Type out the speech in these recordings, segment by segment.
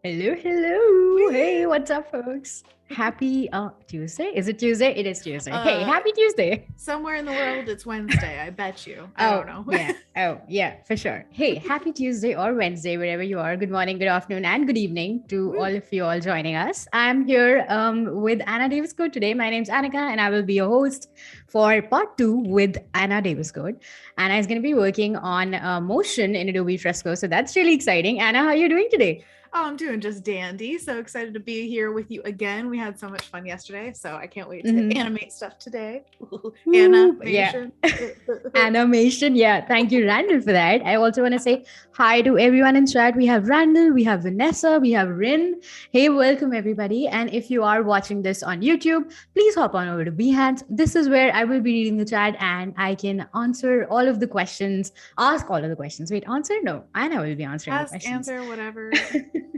Hello, hello. Hey, what's up, folks? Happy Tuesday. Is it Tuesday? It is Tuesday. Hey, happy Tuesday. Somewhere in the world, it's Wednesday. I bet you. I don't know. Yeah, for sure. Hey, happy Tuesday or Wednesday, wherever you are. Good morning, good afternoon, and good evening to all of you all joining us. I'm here with Anna Daviscourt today. My name's Annika, and I will be your host for part 2 with Anna Daviscourt. Anna is going to be working on motion in Adobe Fresco. So that's really exciting. Anna, how are you doing today? Oh, I'm doing just dandy. So excited to be here with you again. We had so much fun yesterday, so I can't wait to animate stuff today. Animation. Yeah. Animation. Yeah. Thank you, Randall, for that. I also want to say hi to everyone in chat. We have Randall, we have Vanessa, we have Rin. Hey, welcome everybody. And if you are watching this on YouTube, please hop on over to Behance. This is where I will be reading the chat and I can answer all of the questions, ask all of the questions. Wait, answer? No, Anna will be answering the questions. Answer, whatever.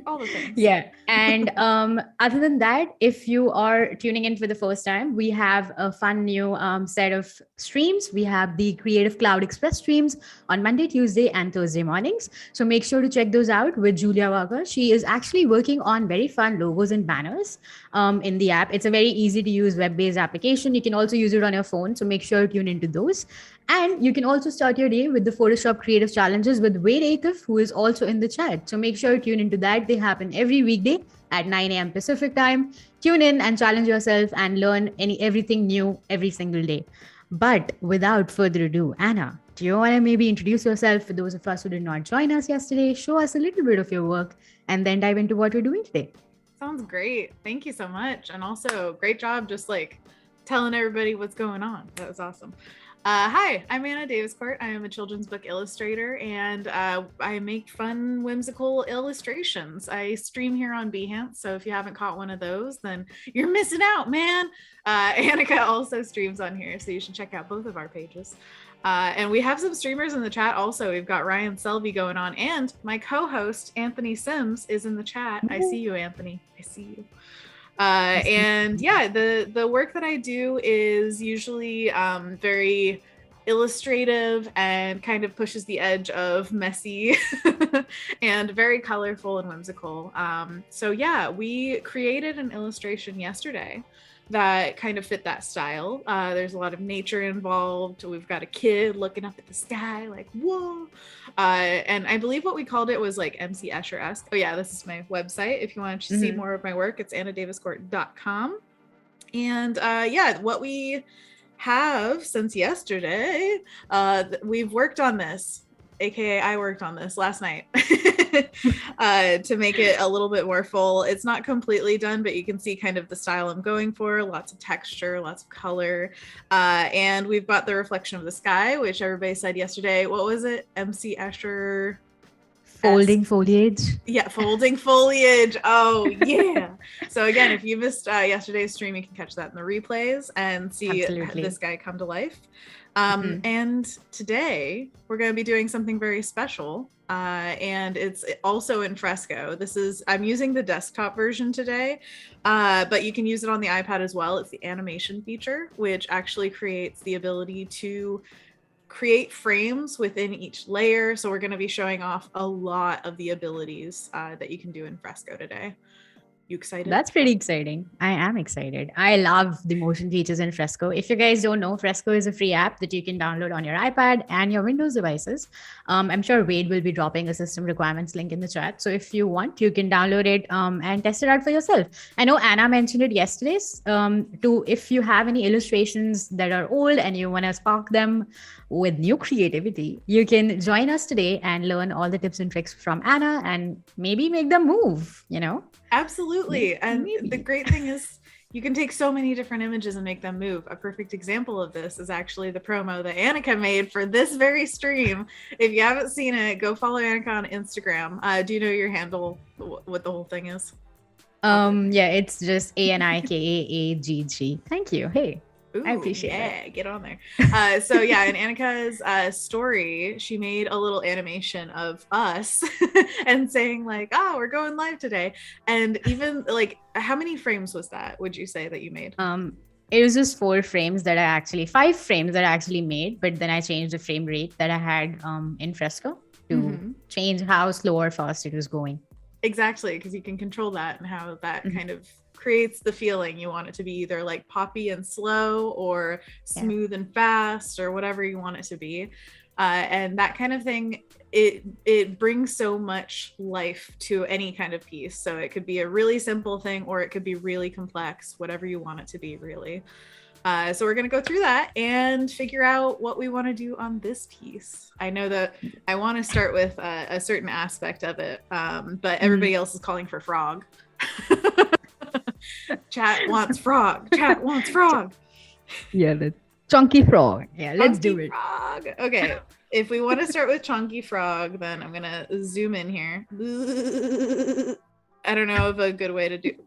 All the things. Yeah. And other than that, if you are tuning in for the first time, we have a fun new set of streams. We have the Creative Cloud Express streams on Monday, Tuesday, and Thursday mornings. So make sure to check those out with Julia Walker. She is actually working on very fun logos and banners in the app. It's a very easy to use web-based application. You can also use it on your phone. So make sure to tune into those. And you can also start your day with the Photoshop Creative Challenges with Wade Acuff, who is also in the chat. So make sure to tune into that. They happen every weekday at 9 a.m. Pacific time. Tune in and challenge yourself and learn everything new every single day. But without further ado, Anna, do you want to maybe introduce yourself for those of us who did not join us yesterday? Show us a little bit of your work and then dive into what we're doing today. Sounds great. Thank you so much. And also great job just like telling everybody what's going on. That was awesome. Hi, I'm Anna Daviscourt. I am a children's book illustrator and I make fun, whimsical illustrations. I stream here on Behance, so if you haven't caught one of those, then you're missing out, man. Annika also streams on here, so you should check out both of our pages. And we have some streamers in the chat also. We've got Ryan Selvey going on, and my co-host, Anthony Sims, is in the chat. I see you, Anthony. I see you. And yeah, the work that I do is usually very illustrative and kind of pushes the edge of messy and very colorful and whimsical. So yeah, we created an illustration yesterday that kind of fit that style. There's a lot of nature involved. We've got a kid looking up at the sky like, whoa. And I believe what we called it was like MC Escher-esque. Oh yeah, this is my website. If you want to see more of my work, it's annadaviscourt.com. And yeah, what we have since yesterday, we've worked on this, aka I worked on this last night to make it a little bit more full. It's not completely done, but you can see kind of the style I'm going for. Lots of texture, lots of color. And we've got the reflection of the sky, which everybody said yesterday. What was it? MC Escher. Folding foliage. Yeah, folding foliage. Oh, yeah. So again, if you missed yesterday's stream, you can catch that in the replays and see this guy come to life. And today we're going to be doing something very special. And it's also in Fresco. I'm using the desktop version today, but you can use it on the iPad as well. It's the animation feature, which actually creates the ability to create frames within each layer. So we're going to be showing off a lot of the abilities that you can do in Fresco today. You excited? That's pretty exciting. I am excited. I love the motion features in Fresco. If you guys don't know, Fresco is a free app that you can download on your iPad and your Windows devices. I'm sure Wade will be dropping a system requirements link in the chat. So if you want, you can download it and test it out for yourself. I know Anna mentioned it yesterday. If you have any illustrations that are old and you want to spark them with new creativity, you can join us today and learn all the tips and tricks from Anna and maybe make them move, Absolutely. And the great thing is you can take so many different images and make them move. A perfect example of this is actually the promo that Annika made for this very stream. If you haven't seen it, go follow Annika on Instagram. Do you know your handle, what the whole thing is? Yeah, it's just ANIKAAGG. Thank you. Hey. Ooh, I appreciate it. Get on there. So yeah, in Annika's story, she made a little animation of us and saying like, "Oh, we're going live today." And even like, how many frames was that? Would you say that you made? It was just 5 frames that I actually made, but then I changed the frame rate that I had in Fresco to change how slow or fast it was going. Exactly, because you can control that and how that kind of creates the feeling you want it to be, either like poppy and slow or smooth and fast or whatever you want it to be. And that kind of thing, it brings so much life to any kind of piece. So it could be a really simple thing or it could be really complex, whatever you want it to be, really. So we're going to go through that and figure out what we want to do on this piece. I know that I want to start with a certain aspect of it, but everybody else is calling for frog. Chat wants frog. Chat wants frog. Yeah, chunky frog. Yeah, let's do it. Frog. Okay. If we want to start with chunky frog, then I'm going to zoom in here. I don't know of a good way to do it.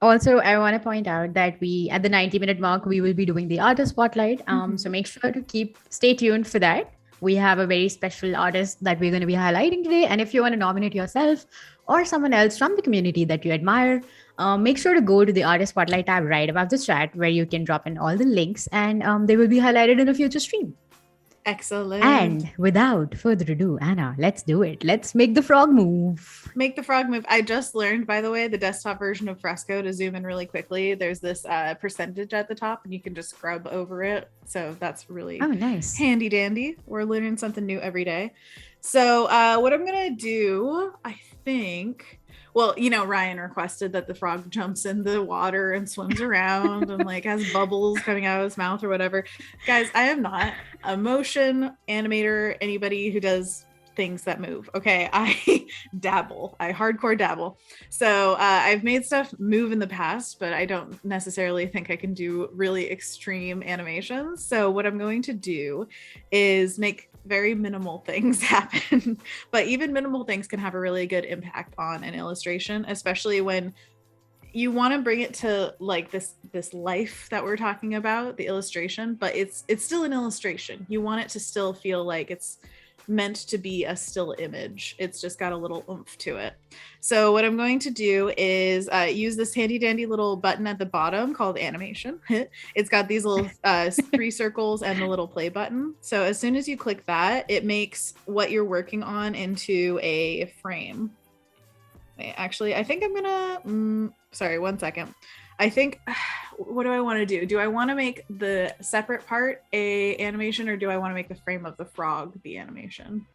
Also, I want to point out that at the 90-minute mark, we will be doing the artist spotlight. So make sure to stay tuned for that. We have a very special artist that we're going to be highlighting today. And if you want to nominate yourself or someone else from the community that you admire, make sure to go to the artist spotlight tab right above the chat where you can drop in all the links and they will be highlighted in a future stream. Excellent. And without further ado, Anna, let's do it. Let's make the frog move. Make the frog move. I just learned, by the way, the desktop version of Fresco, to zoom in really quickly, there's this percentage at the top and you can just scrub over it. So that's really nice. Handy dandy. We're learning something new every day. So what I'm going to do, I think... Well, Ryan requested that the frog jumps in the water and swims around and like has bubbles coming out of his mouth or whatever. Guys, I am not a motion animator, anybody who does things that move. Okay, I dabble. I hardcore dabble. So I've made stuff move in the past, but I don't necessarily think I can do really extreme animations. So what I'm going to do is make very minimal things happen, but even minimal things can have a really good impact on an illustration, especially when you want to bring it to like this life that we're talking about, the illustration, but it's still an illustration. You want it to still feel like it's meant to be a still image. It's just got a little oomph to it. So what I'm going to do is use this handy dandy little button at the bottom called Animation. It's got these little 3 circles and the little play button. So as soon as you click that, it makes what you're working on into a frame. Wait, actually, I think I'm gonna, sorry, one second. I think, what do I want to do? Do I want to make the separate part a animation or do I want to make the frame of the frog the animation?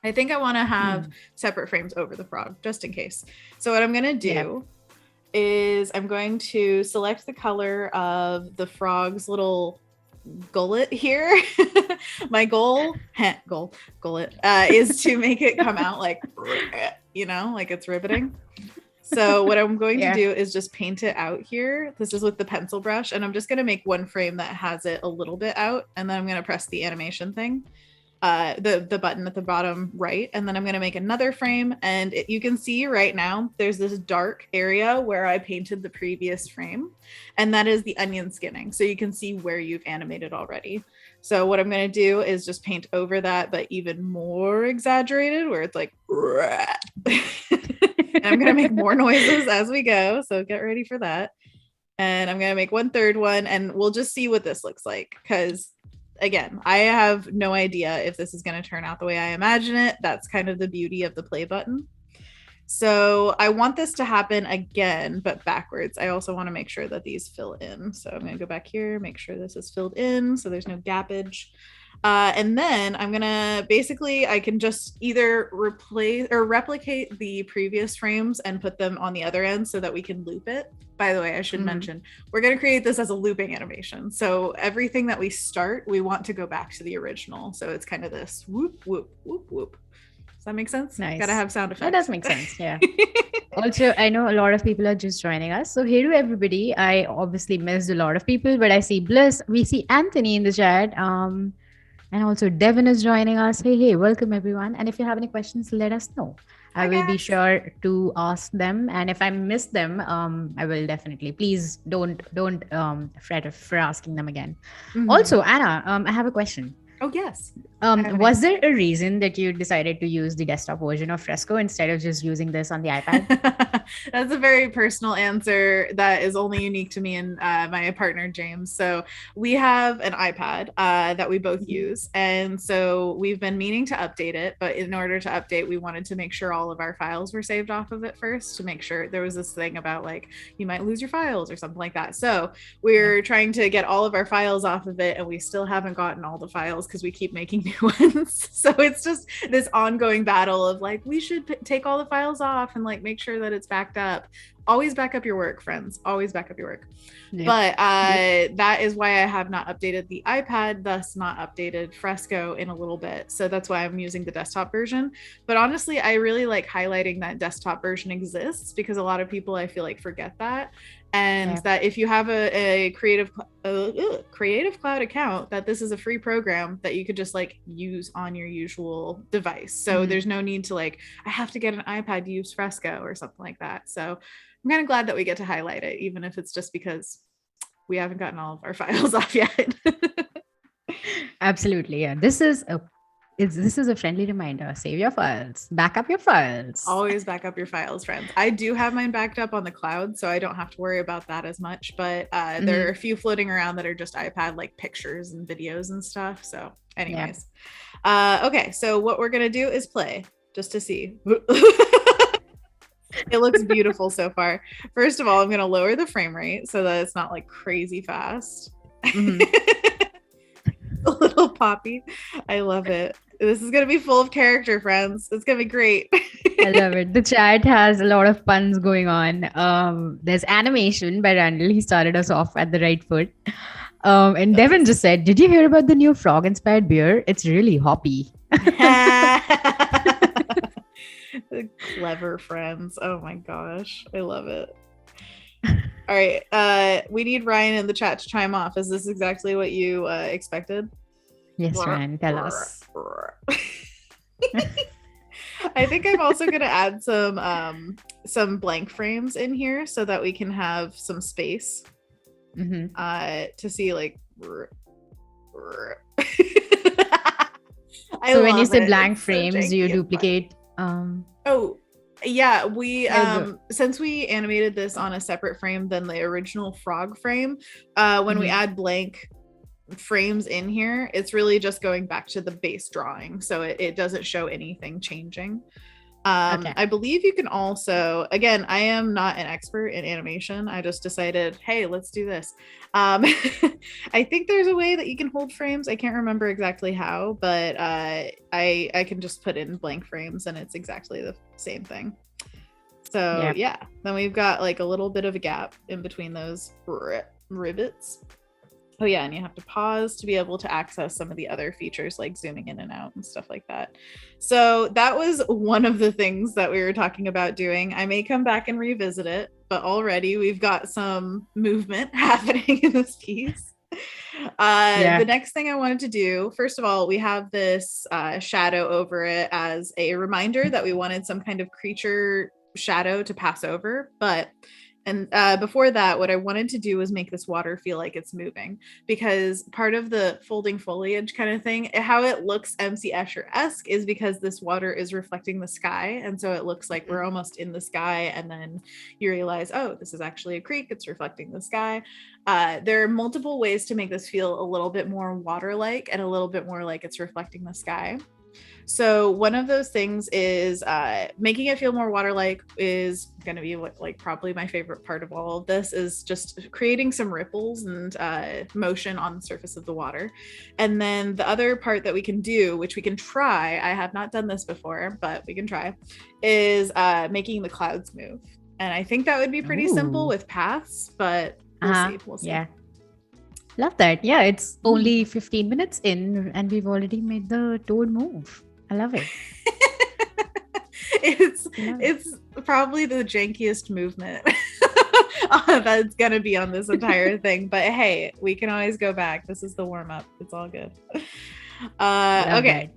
I think I want to have separate frames over the frog just in case. So what I'm going to do is I'm going to select the color of the frog's little gullet here. My goal is to make it come out like, like it's riveting. So what I'm going to do is just paint it out here. This is with the pencil brush, and I'm just going to make one frame that has it a little bit out, and then I'm going to press the animation thing, the button at the bottom right, and then I'm going to make another frame, and you can see right now there's this dark area where I painted the previous frame, and that is the onion skinning. So you can see where you've animated already. So what I'm going to do is just paint over that, but even more exaggerated, where it's like, and I'm going to make more noises as we go. So get ready for that. And I'm going to make one third one, and we'll just see what this looks like. Because again, I have no idea if this is going to turn out the way I imagine it. That's kind of the beauty of the play button. So I want this to happen again, but backwards. I also want to make sure that these fill in. So I'm going to go back here, make sure this is filled in so there's no gappage. And then I'm going to I can just either replace or replicate the previous frames and put them on the other end so that we can loop it. By the way, I should mention, we're going to create this as a looping animation. So everything that we start, we want to go back to the original. So it's kind of this whoop, whoop, whoop, whoop. Does that make sense? Nice. Gotta have sound effects. That does make sense. Yeah. Also, I know a lot of people are just joining us. So, hey to everybody. I obviously missed a lot of people, but I see Bliss. We see Anthony in the chat. And also Devin is joining us. Hey, welcome everyone. And if you have any questions, let us know. I will be sure to ask them. And if I miss them, I will definitely. Please don't fret for asking them again. Also, Anna, I have a question. Oh, yes. Was there a reason that you decided to use the desktop version of Fresco instead of just using this on the iPad? That's a very personal answer that is only unique to me and my partner, James. So we have an iPad that we both use. And so we've been meaning to update it. But in order to update, we wanted to make sure all of our files were saved off of it first to make sure there was this thing about like, you might lose your files or something like that. So we're trying to get all of our files off of it. And we still haven't gotten all the files because we keep making new ones. So it's just this ongoing battle of like, we should take all the files off and like make sure that it's backed up. Always back up your work, friends. Always back up your work. Yeah. But that is why I have not updated the iPad, thus not updated Fresco in a little bit. So that's why I'm using the desktop version. But honestly, I really like highlighting that desktop version exists because a lot of people, I feel like, forget that. And that if you have a Creative Cloud account, that this is a free program that you could just like use on your usual device. So there's no need to like, I have to get an iPad to use Fresco or something like that. So I'm kind of glad that we get to highlight it, even if it's just because we haven't gotten all of our files off yet. Absolutely. Yeah. This is a friendly reminder. Save your files. Back up your files. Always back up your files, friends. I do have mine backed up on the cloud, so I don't have to worry about that as much. But there are a few floating around that are just iPad, like pictures and videos and stuff. So anyways. Okay. So what we're going to do is play just to see. It looks beautiful so far. First of all, I'm going to lower the frame rate so that it's not like crazy fast. A little poppy. I love it. This is going to be full of character, friends. It's going to be great. I love it. The chat has a lot of puns going on. There's animation by Randall. He started us off at the right foot. And Devin just said, did you hear about the new frog-inspired beer? It's really hoppy. Clever friends. Oh my gosh. I love it. All right. We need Ryan in the chat to chime off. Is this exactly what you expected? Yes, Ryan, tell us. I think I'm also going to add some blank frames in here so that we can have some space to see like. So when you say blank frames, do you duplicate? Oh, yeah, we since we animated this on a separate frame than the original frog frame, when we add blank frames in here, it's really just going back to the base drawing, so it doesn't show anything changing. I believe you can also, again, I am not an expert in animation. I just decided, hey, let's do this. I think there's a way that you can hold frames. I can't remember exactly how, but I can just put in blank frames and it's exactly the same thing. So yeah, then we've got like a little bit of a gap in between those rivets. Oh yeah, and you have to pause to be able to access some of the other features like zooming in and out and stuff like that. So that was one of the things that we were talking about doing. I may come back and revisit it, but already we've got some movement happening in this piece. The next thing I wanted to do, first of all, we have this shadow over it as a reminder that we wanted some kind of creature shadow to pass over, and before that, what I wanted to do was make this water feel like it's moving, because part of the folding foliage kind of thing, how it looks MC Escher-esque is because this water is reflecting the sky. And so it looks like we're almost in the sky. And then you realize, oh, this is actually a creek. It's reflecting the sky. There are multiple ways to make this feel a little bit more water-like and a little bit more like it's reflecting the sky. So one of those things is making it feel more water-like is going to be what, like, probably my favorite part of all of this is just creating some ripples and motion on the surface of the water. And then the other part that we can do, which we can try, I have not done this before, but we can try, is making the clouds move. And I think that would be pretty simple with paths, but we'll see. Yeah. Love that. Yeah, it's only 15 minutes in and we've already made the toad move. I love it. It's probably the jankiest movement that's gonna be on this entire thing, but hey, we can always go back. This is the warm-up. It's all good. Okay.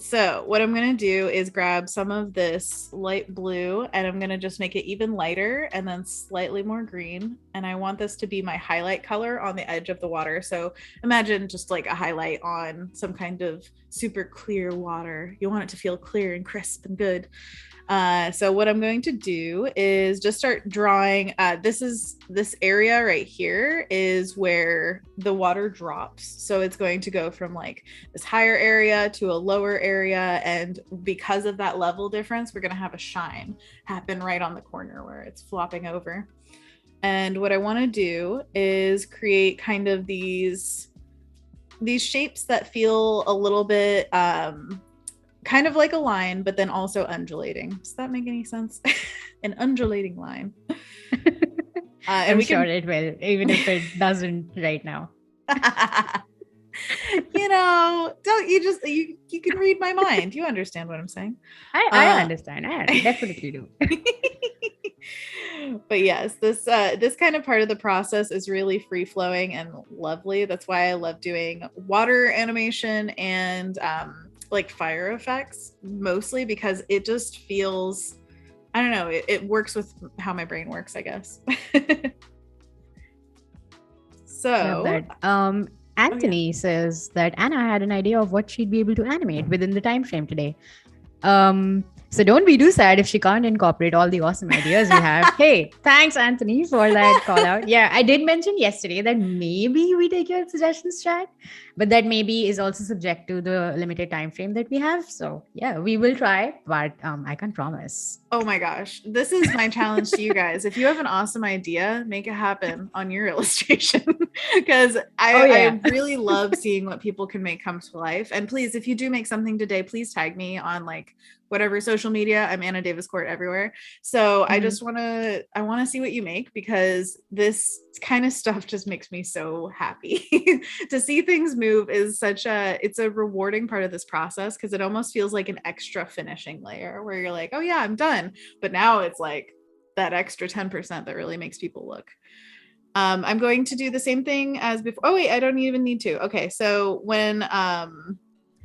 So what I'm going to do is grab some of this light blue and I'm going to just make it even lighter and then slightly more green. And I want this to be my highlight color on the edge of the water. So imagine just like a highlight on some kind of super clear water. You want it to feel clear and crisp and good. So what I'm going to do is just start drawing. This area right here is where the water drops. So it's going to go from like this higher area to a lower area. And because of that level difference, we're going to have a shine happen right on the corner where it's flopping over. And what I want to do is create kind of these shapes that feel a little bit, kind of like a line, but then also undulating. Does that make any sense? An undulating line. And I'm sure it will, even if it doesn't right now. Don't you just you can read my mind. You understand what I'm saying? I understand. I definitely do. But yes, this kind of part of the process is really free flowing and lovely. That's why I love doing water animation and like fire effects, mostly because it just feels, I don't know, it works with how my brain works, I guess. So Anthony says that Anna had an idea of what she'd be able to animate within the time frame today. So don't be too sad if she can't incorporate all the awesome ideas we have. Hey, thanks, Anthony, for that call out. Yeah, I did mention yesterday that maybe we take your suggestions, chat, but that maybe is also subject to the limited time frame that we have. So yeah, we will try, but I can't promise. Oh my gosh, this is my challenge to you guys. If you have an awesome idea, make it happen on your illustration, because I really love seeing what people can make come to life. And please, if you do make something today, please tag me on like whatever social media. I'm Anna Daviscourt everywhere. So I just want to see what you make, because this kind of stuff just makes me so happy. To see things move is it's a rewarding part of this process, because it almost feels like an extra finishing layer where you're like, oh yeah, I'm done. But now it's like that extra 10% that really makes people look. I'm going to do the same thing as before. Oh wait, I don't even need to. Okay, so when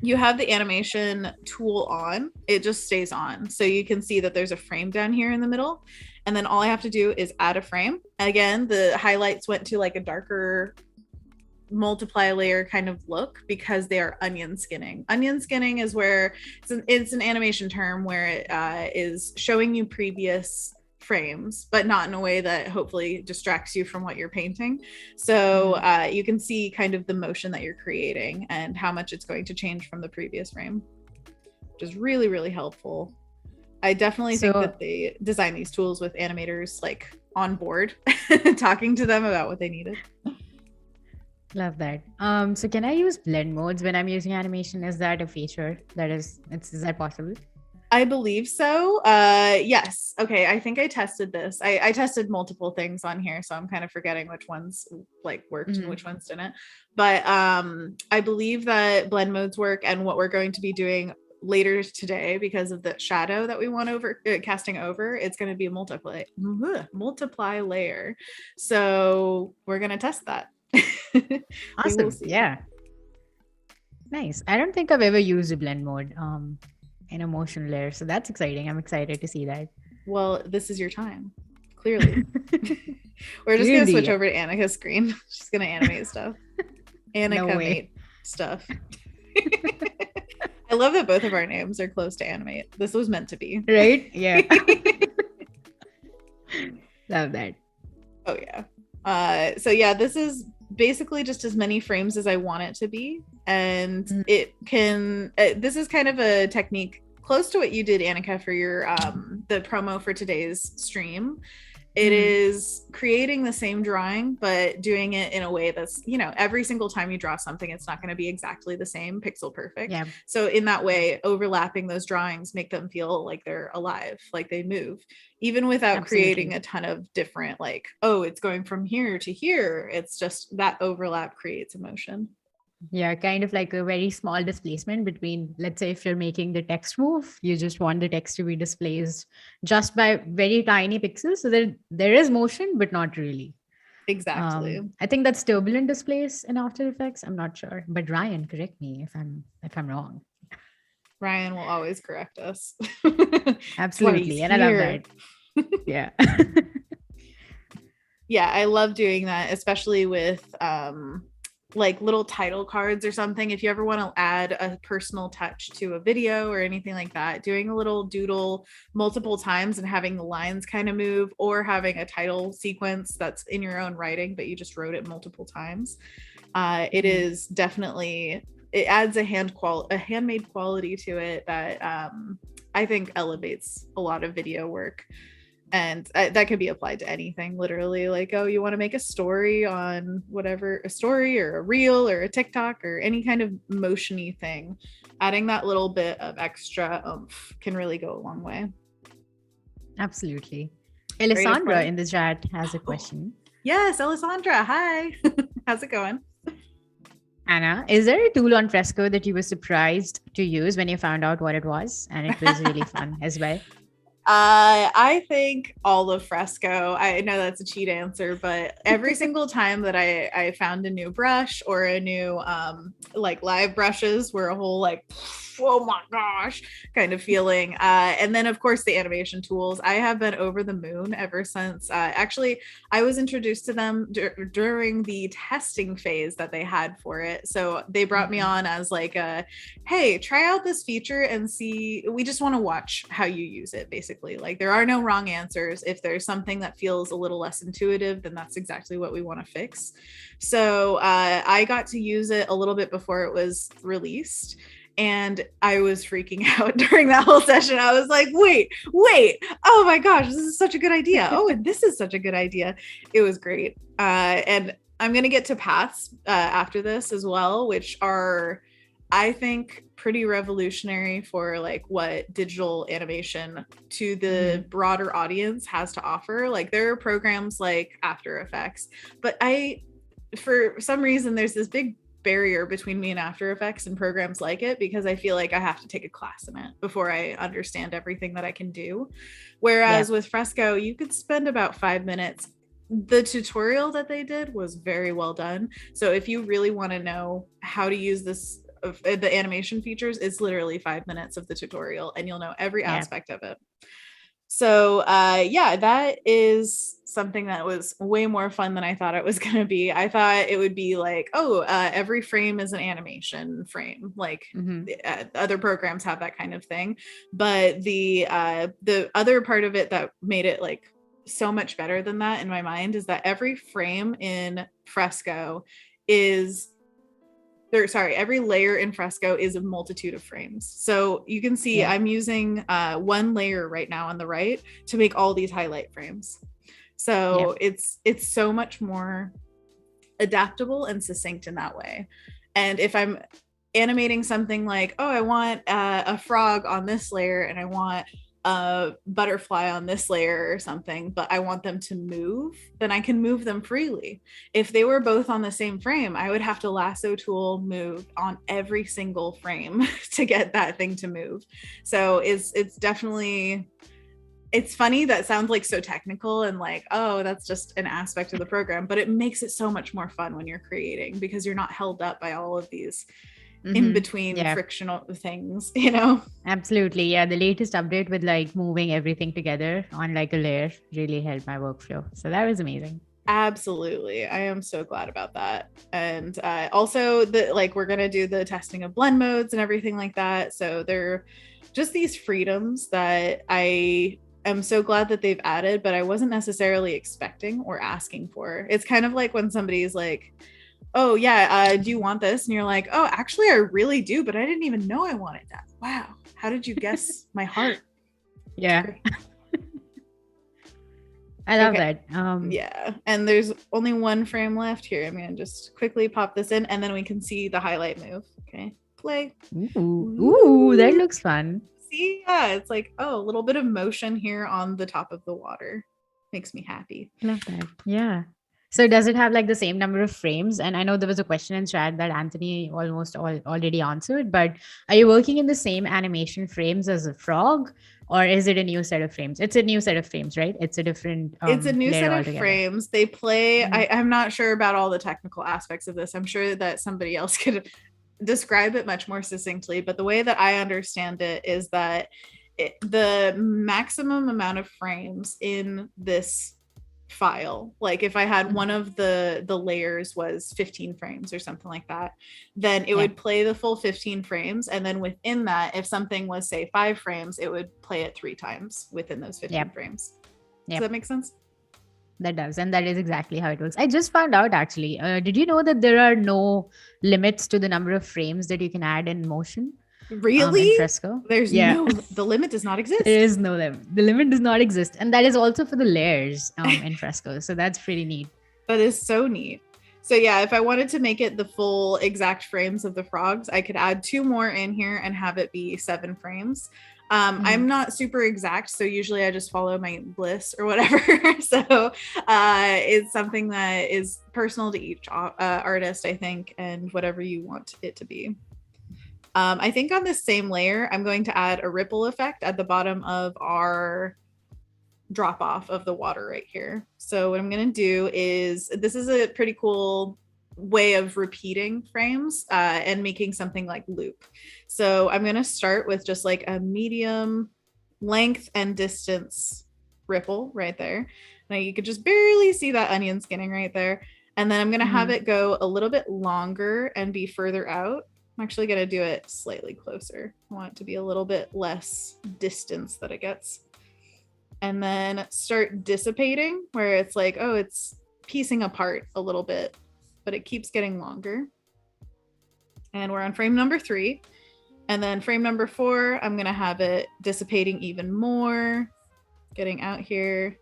you have the animation tool on, it just stays on. So you can see that there's a frame down here in the middle. And then all I have to do is add a frame. Again, the highlights went to like a darker multiply layer kind of look because they are onion skinning. Onion skinning is where it's an animation term where it is showing you previous frames, but not in a way that hopefully distracts you from what you're painting. So you can see kind of the motion that you're creating and how much it's going to change from the previous frame, which is really, really helpful. I definitely think that they design these tools with animators like on board, talking to them about what they needed. Love that. So can I use blend modes when I'm using animation? Is that a feature is that possible? I believe so. Yes. Okay. I think I tested this. I tested multiple things on here, so I'm kind of forgetting which ones like worked and which ones didn't. But I believe that blend modes work, and what we're going to be doing later today, because of the shadow that we want casting over, it's going to be a multiply layer. So we're going to test that. Awesome. Yeah. Nice. I don't think I've ever used a blend mode in a motion layer, so that's exciting. I'm excited to see that. Well, this is your time, clearly. We're just gonna switch over to Anika's screen. She's gonna animate stuff. Annika made stuff. I love that both of our names are close to Animate. This was meant to be, right? Yeah. Love that. Oh yeah. So yeah, this is basically just as many frames as I want it to be, and it can this is kind of a technique close to what you did, Annika, for your the promo for today's stream. It is creating the same drawing, but doing it in a way that's, every single time you draw something, it's not going to be exactly the same, pixel perfect. Yeah. So in that way, overlapping those drawings make them feel like they're alive, like they move, even without creating a ton of different, like, oh, it's going from here to here. It's just that overlap creates emotion. Yeah, kind of like a very small displacement between, let's say, if you're making the text move, you just want the text to be displaced just by very tiny pixels. So there is motion, but not really. Exactly. I think that's turbulent displace in After Effects. I'm not sure, but Ryan, correct me if I'm wrong. Ryan will always correct us. That's why he's Absolutely, and I love here. that. Yeah. Yeah, I love doing that, especially with like little title cards or something. If you ever want to add a personal touch to a video or anything like that, doing a little doodle multiple times and having the lines kind of move, or having a title sequence that's in your own writing, but you just wrote it multiple times. It is definitely, it adds a handmade quality to it that I think elevates a lot of video work. And that could be applied to anything, literally. Like, oh, you want to make a story on whatever, a story or a reel or a TikTok or any kind of motiony thing. Adding that little bit of extra oomph can really go a long way. Absolutely. Alessandra in the chat has a question. Yes, Alessandra. Hi. How's it going? Anna, is there a tool on Fresco that you were surprised to use when you found out what it was? And it was really fun as well. I think all of Fresco. I know that's a cheat answer, but every single time that I found a new brush or a new like live brushes were a whole like, oh my gosh, kind of feeling. And then of course the animation tools. I have been over the moon ever since. Actually, I was introduced to them during the testing phase that they had for it. So they brought me on as like a, hey, try out this feature and see. We just want to watch how you use it, basically. Like, there are no wrong answers. If there's something that feels a little less intuitive, then that's exactly what we want to fix. So I got to use it a little bit before it was released, and I was freaking out during that whole session. I was like, wait, oh my gosh, this is such a good idea. Oh, and this is such a good idea. It was great. And I'm going to get to paths after this as well, which are, I think, pretty revolutionary for like what digital animation to the broader audience has to offer. Like, there are programs like After Effects, but for some reason, there's this big barrier between me and After Effects and programs like it, because I feel like I have to take a class in it before I understand everything that I can do. Whereas with Fresco, you could spend about 5 minutes. The tutorial that they did was very well done. So if you really want to know how to use this, the animation features, it's literally 5 minutes of the tutorial and you'll know every aspect of it. So that is something that was way more fun than I thought it was going to be. I thought it would be like, every frame is an animation frame, like other programs have that kind of thing. But the other part of it that made it like so much better than that in my mind is that every frame in Fresco is every layer in Fresco is a multitude of frames. So you can see I'm using one layer right now on the right to make all these highlight frames. So it's so much more adaptable and succinct in that way. And if I'm animating something like, I want a frog on this layer and I want a butterfly on this layer or something, but I want them to move, then I can move them freely. If they were both on the same frame, I would have to lasso tool move on every single frame to get that thing to move. So it's definitely, it's funny, that sounds like so technical and like, oh, that's just an aspect of the program, but it makes it so much more fun when you're creating, because you're not held up by all of these in between frictional things, you know? Absolutely. Yeah. The latest update with like moving everything together on like a layer really helped my workflow. So that was amazing. Absolutely. I am so glad about that. And also we're going to do the testing of blend modes and everything like that. So they're just these freedoms that I am so glad that they've added, but I wasn't necessarily expecting or asking for. It's kind of like when somebody's like, oh yeah, do you want this? And you're like, oh, actually I really do, but I didn't even know I wanted that. Wow, how did you guess my heart? Yeah. I love that. And there's only one frame left here. I'm gonna just quickly pop this in and then we can see the highlight move. Okay, play. Ooh, that looks fun. See, yeah, it's like, a little bit of motion here on the top of the water. Makes me happy. I love that. Yeah. So does it have like the same number of frames? And I know there was a question in chat that Anthony already answered, but are you working in the same animation frames as a frog, or is it a new set of frames? It's a new set of frames, right? It's a different It's a new layer set of altogether. frames. They play, Mhm. I'm not sure about all the technical aspects of this. I'm sure that somebody else could describe it much more succinctly, but the way that I understand it is that the maximum amount of frames in this file, like if I had one Mhm. of the layers was 15 frames or something like that, then it Yeah. would play the full 15 frames, and then within that, if something was say 5 frames, it would play it 3 times within those 15 Yep. frames. Does Yep. that make sense? That does. And that is exactly how it works. I just found out actually. Did you know that there are no limits to the number of frames that you can add in motion Really? in Fresco? There's Yeah. no, the limit does not There exist. is no limit. The limit does not exist. And that is also for the layers in Fresco. So that's pretty neat. That is so neat. So yeah, if I wanted to make it the full exact frames of the frogs, I could add 2 more in here and have it be 7 frames. I'm not super exact, so usually I just follow my bliss or whatever. So it's something that is personal to each artist, I think, and whatever you want it to be. I think on this same layer, I'm going to add a ripple effect at the bottom of our drop off of the water right here. So what I'm going to do is, this is a pretty cool way of repeating frames and making something like loop. So I'm going to start with just like a medium length and distance ripple right there. Now you could just barely see that onion skinning right there. And then I'm going to have it go a little bit longer and be further out. I'm actually going to do it slightly closer. I want it to be a little bit less distance that it gets. And then start dissipating, where it's like, oh, it's piecing apart a little bit, but it keeps getting longer. And we're on frame number 3. And then frame number 4, I'm going to have it dissipating even more, getting out here.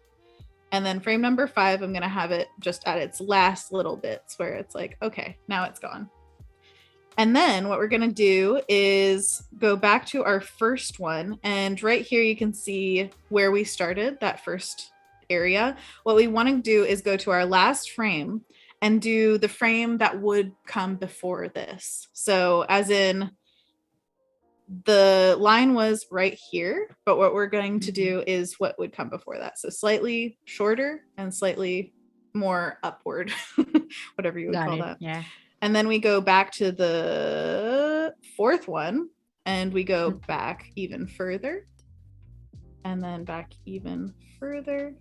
And then frame number 5, I'm going to have it just at its last little bits where it's like, okay, now it's gone. And then what we're going to do is go back to our first one. And right here, you can see where we started, that first area. What we want to do is go to our last frame and do the frame that would come before this. So as in, the line was right here, but what we're going to do is what would come before that. So slightly shorter and slightly more upward, whatever you would Got call it. that. Yeah. And then we go back to the fourth one and we go back even further. And then back even further.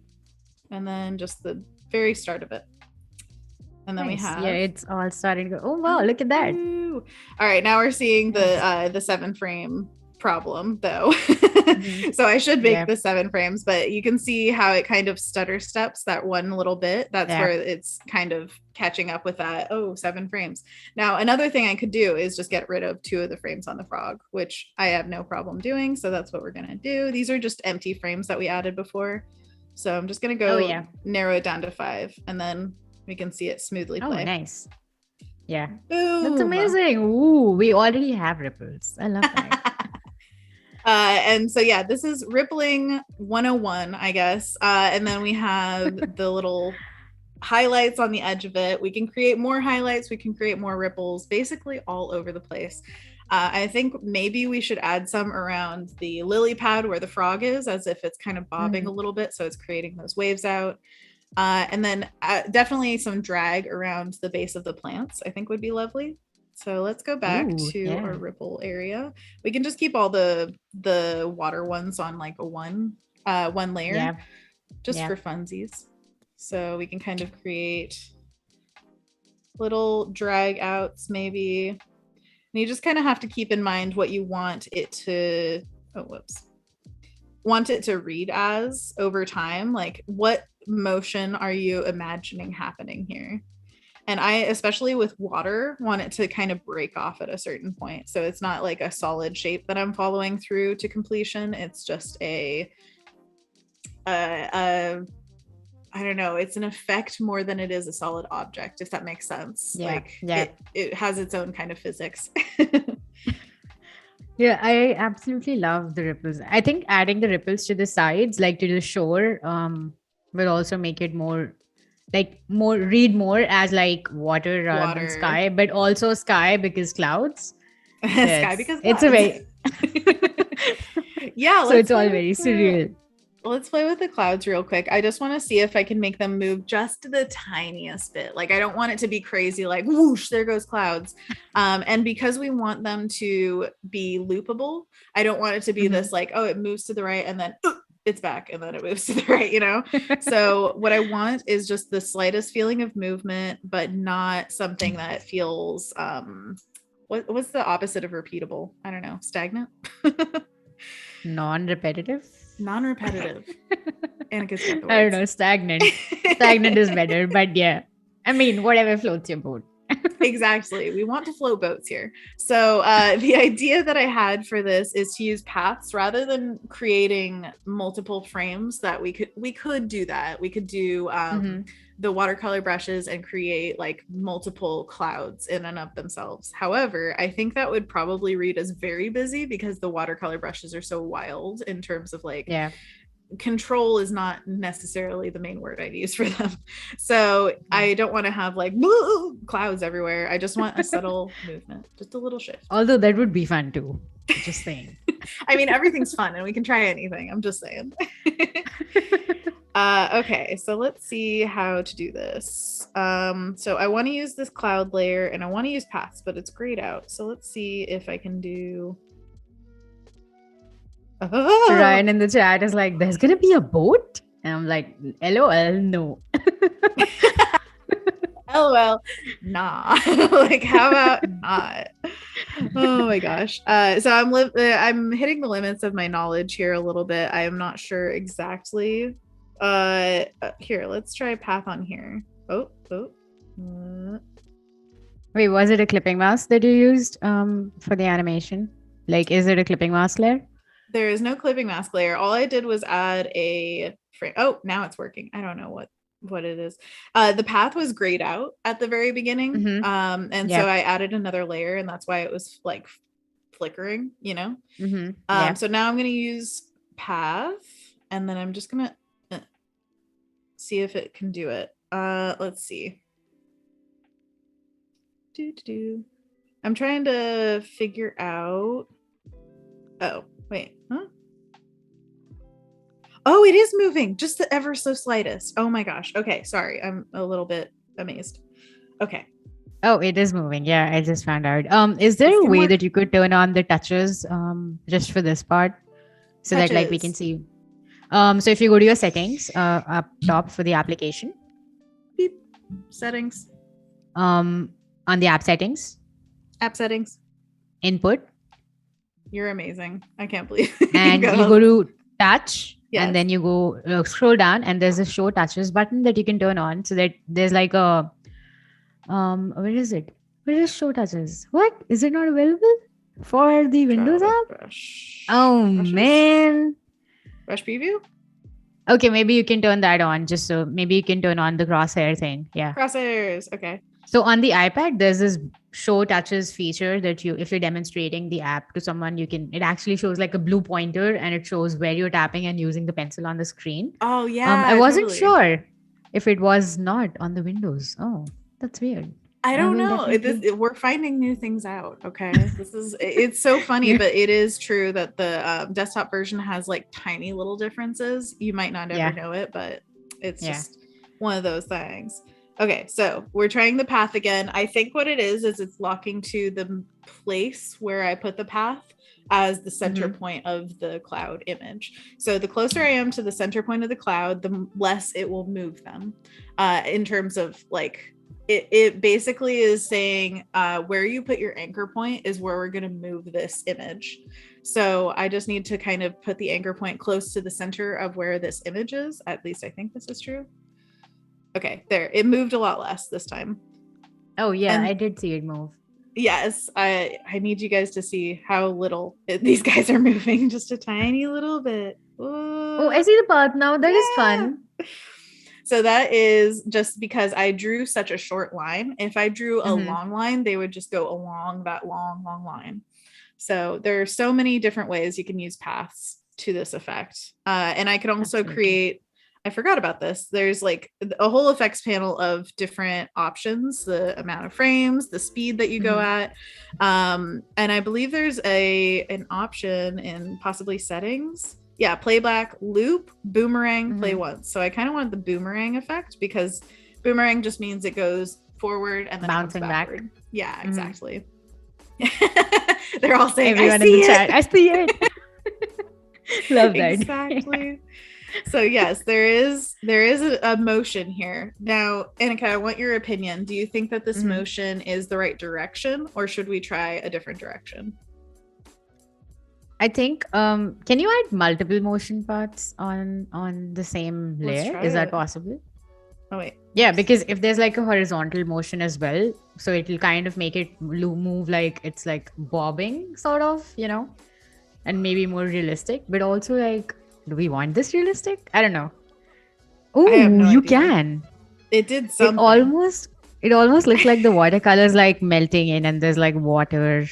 And then just the very start of it. And then Nice. we have, yeah, it's all starting to go. Oh wow, look at that. All right, now we're seeing Nice. the 7 frame problem though. Mhm. So I should make Yeah. the 7 frames, but you can see how it kind of stutter steps that one little bit. That's Yeah. where it's kind of catching up with that. Oh, 7 frames. Now, another thing I could do is just get rid of 2 of the frames on the frog, which I have no problem doing. So that's what we're going to do. These are just empty frames that we added before. So I'm just going to go narrow it down to 5, and then we can see it smoothly play. Oh, nice. Yeah. Boom. That's amazing. Ooh, we already have ripples. I love that. And so, yeah, this is rippling 101, I guess. And then we have the little highlights on the edge of it. We can create more highlights. We can create more ripples, basically all over the place. I think maybe we should add some around the lily pad where the frog is, as if it's kind of bobbing a little bit. So it's creating those waves out. And then definitely some drag around the base of the plants, I think would be lovely. So let's go back to our ripple area. We can just keep all the water ones on like a one layer, just for funsies. So we can kind of create little drag outs maybe. And you just kind of have to keep in mind what you want it to, want it to read as over time. Like, what motion are you imagining happening here? And I, especially with water, want it to kind of break off at a certain point. So it's not like a solid shape that I'm following through to completion. It's just I don't know, it's an effect more than it is a solid object, if that makes sense. It has its own kind of physics. Yeah, I absolutely love the ripples. I think adding the ripples to the sides, like to the shore, will also make it more like read more as like water rather than Water. sky, but also sky because clouds. So Sky because it's a clouds. very Yeah, so it's all very surreal. let's play with the clouds real quick. I just want to see if I can make them move just the tiniest bit. Like I don't want it to be crazy, like whoosh, there goes clouds. And because we want them to be loopable, I don't want it to be this like, oh, it moves to the right and then it's back and then it moves to the right, you know? So what I want is just the slightest feeling of movement, but not something that feels what's the opposite of repeatable? I don't know, stagnant. Non-repetitive. Non-repetitive. Anna gets the words. I don't know, stagnant. Stagnant is better, but yeah. I mean, whatever floats your boat. Exactly. We want to float boats here. So the idea that I had for this is to use paths rather than creating multiple frames. That we could do that. We could do the watercolor brushes and create like multiple clouds in and of themselves. However, I think that would probably read as very busy because the watercolor brushes are so wild in terms of like control is not necessarily the main word I'd use for them. So I don't want to have like clouds everywhere. I just want a subtle movement, just a little shift. Although that would be fun too. Just saying. I mean, everything's fun and we can try anything. I'm just saying. Okay, so let's see how to do this. So I want to use this cloud layer and I want to use paths, but it's grayed out. So let's see if I can do. Oh. Ryan in the chat is like, there's gonna be a boat? And I'm like, LOL, no. LOL, nah. Like, how about not? Oh my gosh. So I'm hitting the limits of my knowledge here a little bit. I am not sure exactly. Here, let's try path on here. Wait, was it a clipping mask that you used for the animation? Like, is it a clipping mask layer? There is no clipping mask layer. All I did was add a frame. Oh, now it's working. I don't know what it is. The path was grayed out at the very beginning. And so I added another layer and that's why it was like flickering, you know? So now I'm going to use path and then I'm just going to see if it can do it. Let's see. I'm trying to figure out. Oh, wait. Huh? Oh, it is moving just the ever so slightest. Oh my gosh. Okay. Sorry. I'm a little bit amazed. Okay. Oh, it is moving. Yeah. I just found out. Is there a way that you could turn on the touches just for this part so that like we can see? So if you go to your settings up top for the application. Beep. Settings. On the app settings. App settings. Input. You're amazing. I can't believe and you go to touch and then you go scroll down and there's a show touches button that you can turn on so that there's like a where is it? Where is show touches? What? Is it not available for the Windows app? Man. Brush preview? Okay, maybe you can turn that on just so maybe you can turn on the crosshair thing. Yeah. Crosshairs. Okay. So on the iPad, there's this show touches feature that if you're demonstrating the app to someone, it actually shows like a blue pointer and it shows where you're tapping and using the pencil on the screen. Oh yeah. I wasn't sure if it was not on the Windows. Oh, that's weird. I don't know. We're finding new things out. Okay. It's so funny, but it is true that the desktop version has like tiny little differences. You might not ever know it, but it's just one of those things. Okay, so we're trying the path again. I think what it is it's locking to the place where I put the path as the center point of the cloud image. So the closer I am to the center point of the cloud, the less it will move them. In terms of like, it basically is saying where you put your anchor point is where we're going to move this image. So I just need to kind of put the anchor point close to the center of where this image is. At least I think this is true. Okay, there. It moved a lot less this time. Oh, yeah, I did see it move. Yes, I need you guys to see how little these guys are moving. Just a tiny little bit. Ooh. Oh, I see the path now. That is fun. So that is just because I drew such a short line. If I drew a long line, they would just go along that long line. So there are so many different ways you can use paths to this effect. And I could also create I forgot about this. There's like a whole effects panel of different options, the amount of frames, the speed that you go at. And I believe there's an option in possibly settings. Yeah, playback, loop, boomerang, play once. So I kind of wanted the boomerang effect because boomerang just means it goes forward and then bouncing back. Yeah, exactly. They're all saying, everyone in the chat, I see it. Love that. Exactly. So yes, there is a motion here. Now, Annika, I want your opinion. Do you think that this motion is the right direction, or should we try a different direction? I think can you add multiple motion parts on the same layer? Is that possible? Oh wait. Yeah, because if there's like a horizontal motion as well, so it'll kind of make it move like it's like bobbing sort of, you know, and maybe more realistic, but also like, do we want this realistic? I don't know. Oh, you can. It did something. It almost looks like the watercolors like melting in and there's like water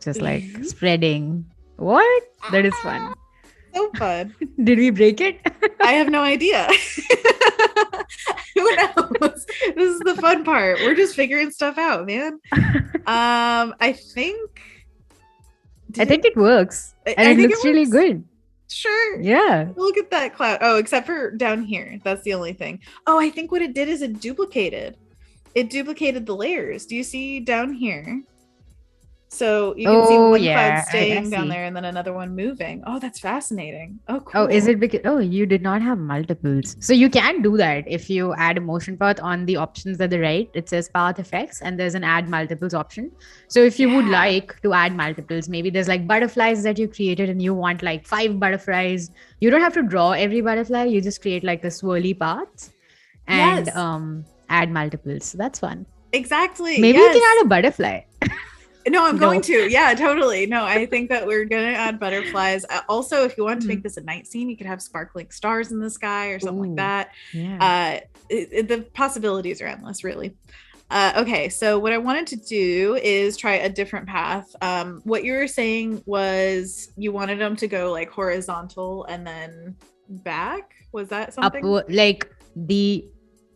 just like spreading. What? That is fun. So fun. Did we break it? I have no idea. Who knows? This is the fun part. We're just figuring stuff out, man. I think it works. And it looks really good. Sure. Yeah. Look at that cloud. Oh, except for down here. That's the only thing. Oh, I think what it did is it duplicated the layers. Do you see down here? So you can see one cloud staying down there and then another one moving. Oh, that's fascinating. Oh, cool. Oh, is it because you did not have multiples? So you can do that if you add a motion path on the options at the right. It says path effects and there's an add multiples option. So if you would like to add multiples, maybe there's like butterflies that you created and you want like 5 butterflies. You don't have to draw every butterfly. You just create like a swirly path and add multiples. So that's fun. Exactly. Maybe you can add a butterfly. No, I'm going to. Yeah, totally. No, I think that we're going to add butterflies. Also, if you want to make this a night scene, you could have sparkling stars in the sky or something like that. Yeah. The possibilities are endless, really. Okay, so what I wanted to do is try a different path. What you were saying was you wanted them to go like horizontal and then back. Was that something? Like the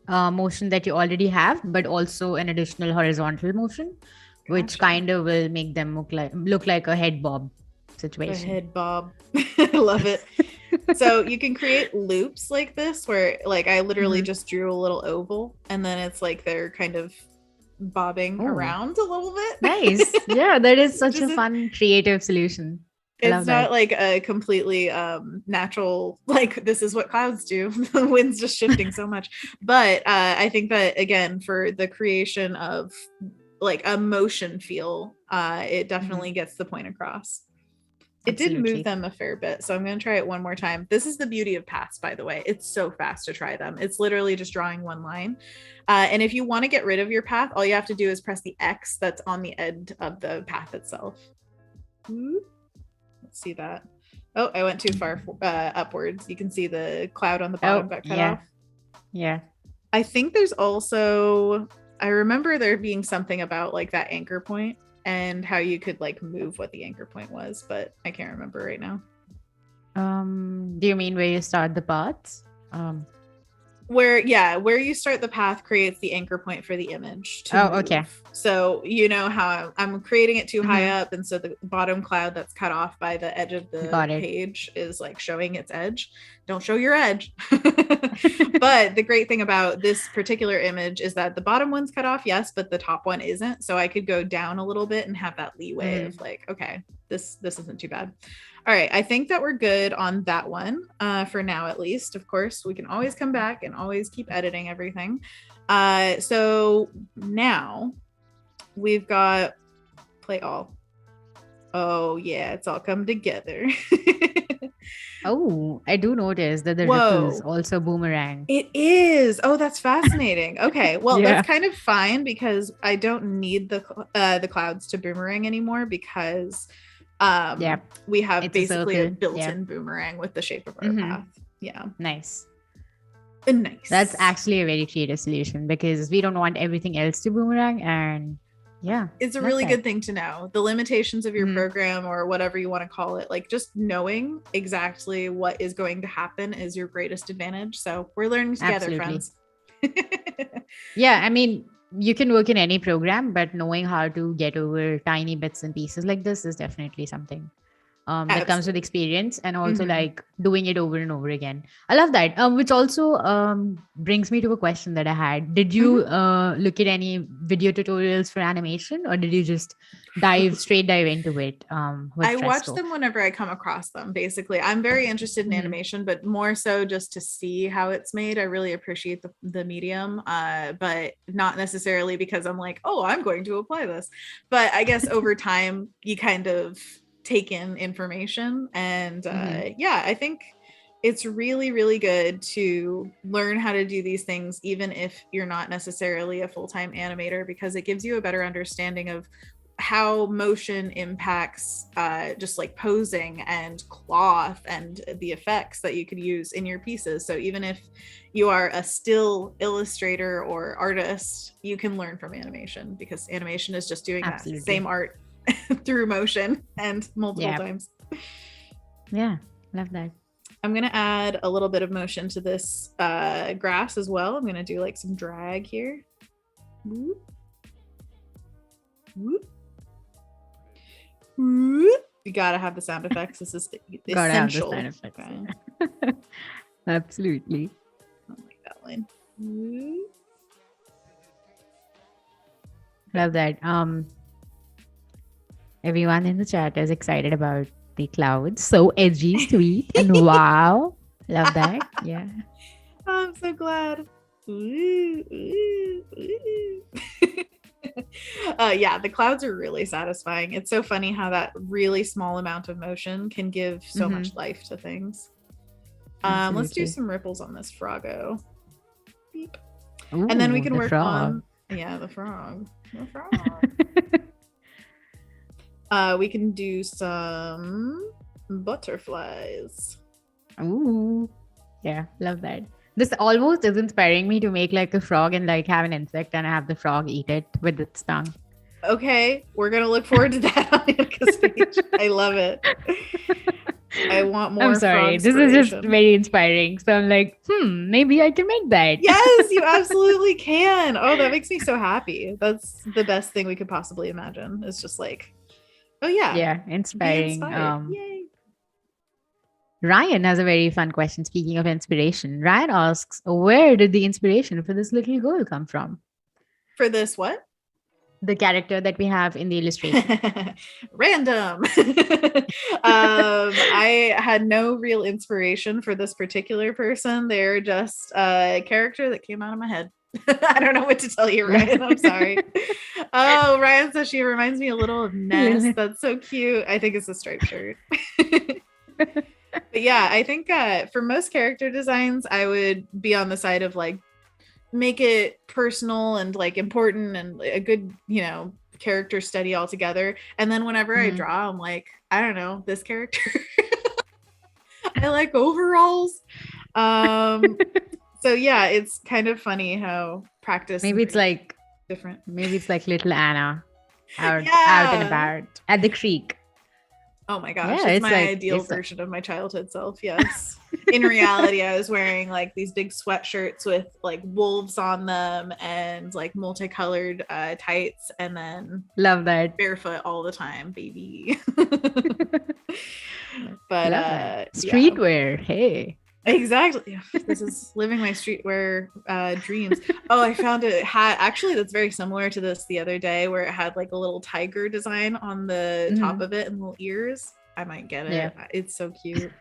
motion that you already have, but also an additional horizontal motion. Which kind of will make them look like a head bob situation. A head bob. I love it. So you can create loops like this where like I literally just drew a little oval and then it's like they're kind of bobbing around a little bit. Nice. Yeah, that is such a fun creative solution. It's not like a completely natural, like this is what clouds do. The wind's just shifting so much. But I think that again, for the creation of like a motion feel, it definitely gets the point across. It did move them a fair bit, so I'm going to try it one more time. This is the beauty of paths, by the way. It's so fast to try them. It's literally just drawing one line. And if you want to get rid of your path, all you have to do is press the X that's on the end of the path itself. Let's see that. Oh, I went too far upwards. You can see the cloud on the bottom got cut off. Yeah. I think there's also... I remember there being something about like that anchor point and how you could like move what the anchor point was, but I can't remember right now. Do you mean where you start the paths? Where you start the path creates the anchor point for the image. Okay. So you know how I'm creating it too high up, and so the bottom cloud that's cut off by the edge of the page is like showing its edge. Don't show your edge. But the great thing about this particular image is that the bottom one's cut off, yes, but the top one isn't. So I could go down a little bit and have that leeway of like, okay, this isn't too bad. All right, I think that we're good on that one for now, at least. Of course, we can always come back and always keep editing everything. So now we've got play all. Oh yeah, it's all come together. Oh, I do notice that the ripples also boomerang. It is. Oh, that's fascinating. Okay, well, that's kind of fine because I don't need the clouds to boomerang anymore because we have basically a built-in boomerang with the shape of our path. Yeah. Nice. Nice. That's actually a very creative solution because we don't want everything else to boomerang, and Yeah. It's a love really that. good thing to know. The limitations of your Mhm. program or whatever you want to call it, like just knowing exactly what is going to happen is your greatest advantage. So we're learning together, Absolutely. friends. Yeah, I mean, you can work in any program, but knowing how to get over tiny bits and pieces like this is definitely something that comes with Absolutely. experience, and also Mm-hmm. like doing it over and over again. I love that. Which also brings me to a question that I had. Did you look at any video tutorials for animation, or did you just straight dive into it with I watch Fresco? them whenever I come across them. Basically, I'm very interested in Mhm. animation, but more so just to see how it's made. I really appreciate the medium, but not necessarily because I'm like, oh, I'm going to apply this. But I guess over time, you kind of take in information, and Mhm. yeah, I think it's really, really good to learn how to do these things, even if you're not necessarily a full-time animator, because it gives you a better understanding of how motion impacts just like posing and cloth and the effects that you could use in your pieces. So even if you are a still illustrator or artist, you can learn from animation, because animation is just doing that Absolutely. same art through motion and multiple Yeah. times. Yeah. Love that. I'm going to add a little bit of motion to this grass as well. I'm going to do like some drag here. Whoop. Whoop. You gotta have the sound effects. This is Gotta have the essential. sound effects. Okay. Absolutely. I like that line. Love that. Everyone in the chat is excited about the clouds. So edgy, sweet, and wow. Love that. Yeah. Oh, I'm so glad. Yeah, the clouds are really satisfying. It's so funny how that really small amount of motion can give so much life to things. Let's do some ripples on this froggo. Beep. Ooh, And then we can the work frog. on, yeah, the frog. The frog. We can do some butterflies. Ooh. Yeah, love that. This almost is inspiring me to make like a frog and like have an insect and have the frog eat it with its tongue. Okay, we're gonna look forward to that on Annika's page. I love it. I want more I'm sorry. frog This is just inspiration. very inspiring. So I'm like, maybe I can make that. Yes, you absolutely can. Oh, that makes me so happy. That's the best thing we could possibly imagine. It's just like, oh yeah, Yeah, be inspiring. inspired. Yay. Ryan has a very fun question. Speaking of inspiration, Ryan asks, where did the inspiration for this little girl come from? For this what? The character that we have in the illustration. Random. I had no real inspiration for this particular person. They're just a character that came out of my head. I don't know what to tell you, Ryan. I'm sorry. Oh, Ryan says she reminds me a little of Ness. That's so cute. I think it's a striped shirt. But yeah, I think for most character designs, I would be on the side of like, make it personal and like important and a good, character study altogether. And then whenever I draw, I'm like, I don't know, this character. I like overalls. So yeah, it's kind of funny how practice Maybe it's like different. Maybe it's like little Anna out and Yeah. about at the creek. Oh my gosh, Yeah, it's my ideal version of my childhood self. Yes. In reality, I was wearing like these big sweatshirts with like wolves on them and like multicolored tights, and then love that barefoot all the time, baby. But love that. Streetwear. Yeah. Hey. Exactly. This is living my streetwear dreams. Oh, I found a hat actually that's very similar to this the other day, where it had like a little tiger design on the top of it and little ears. I might get it. Yeah. It's so cute.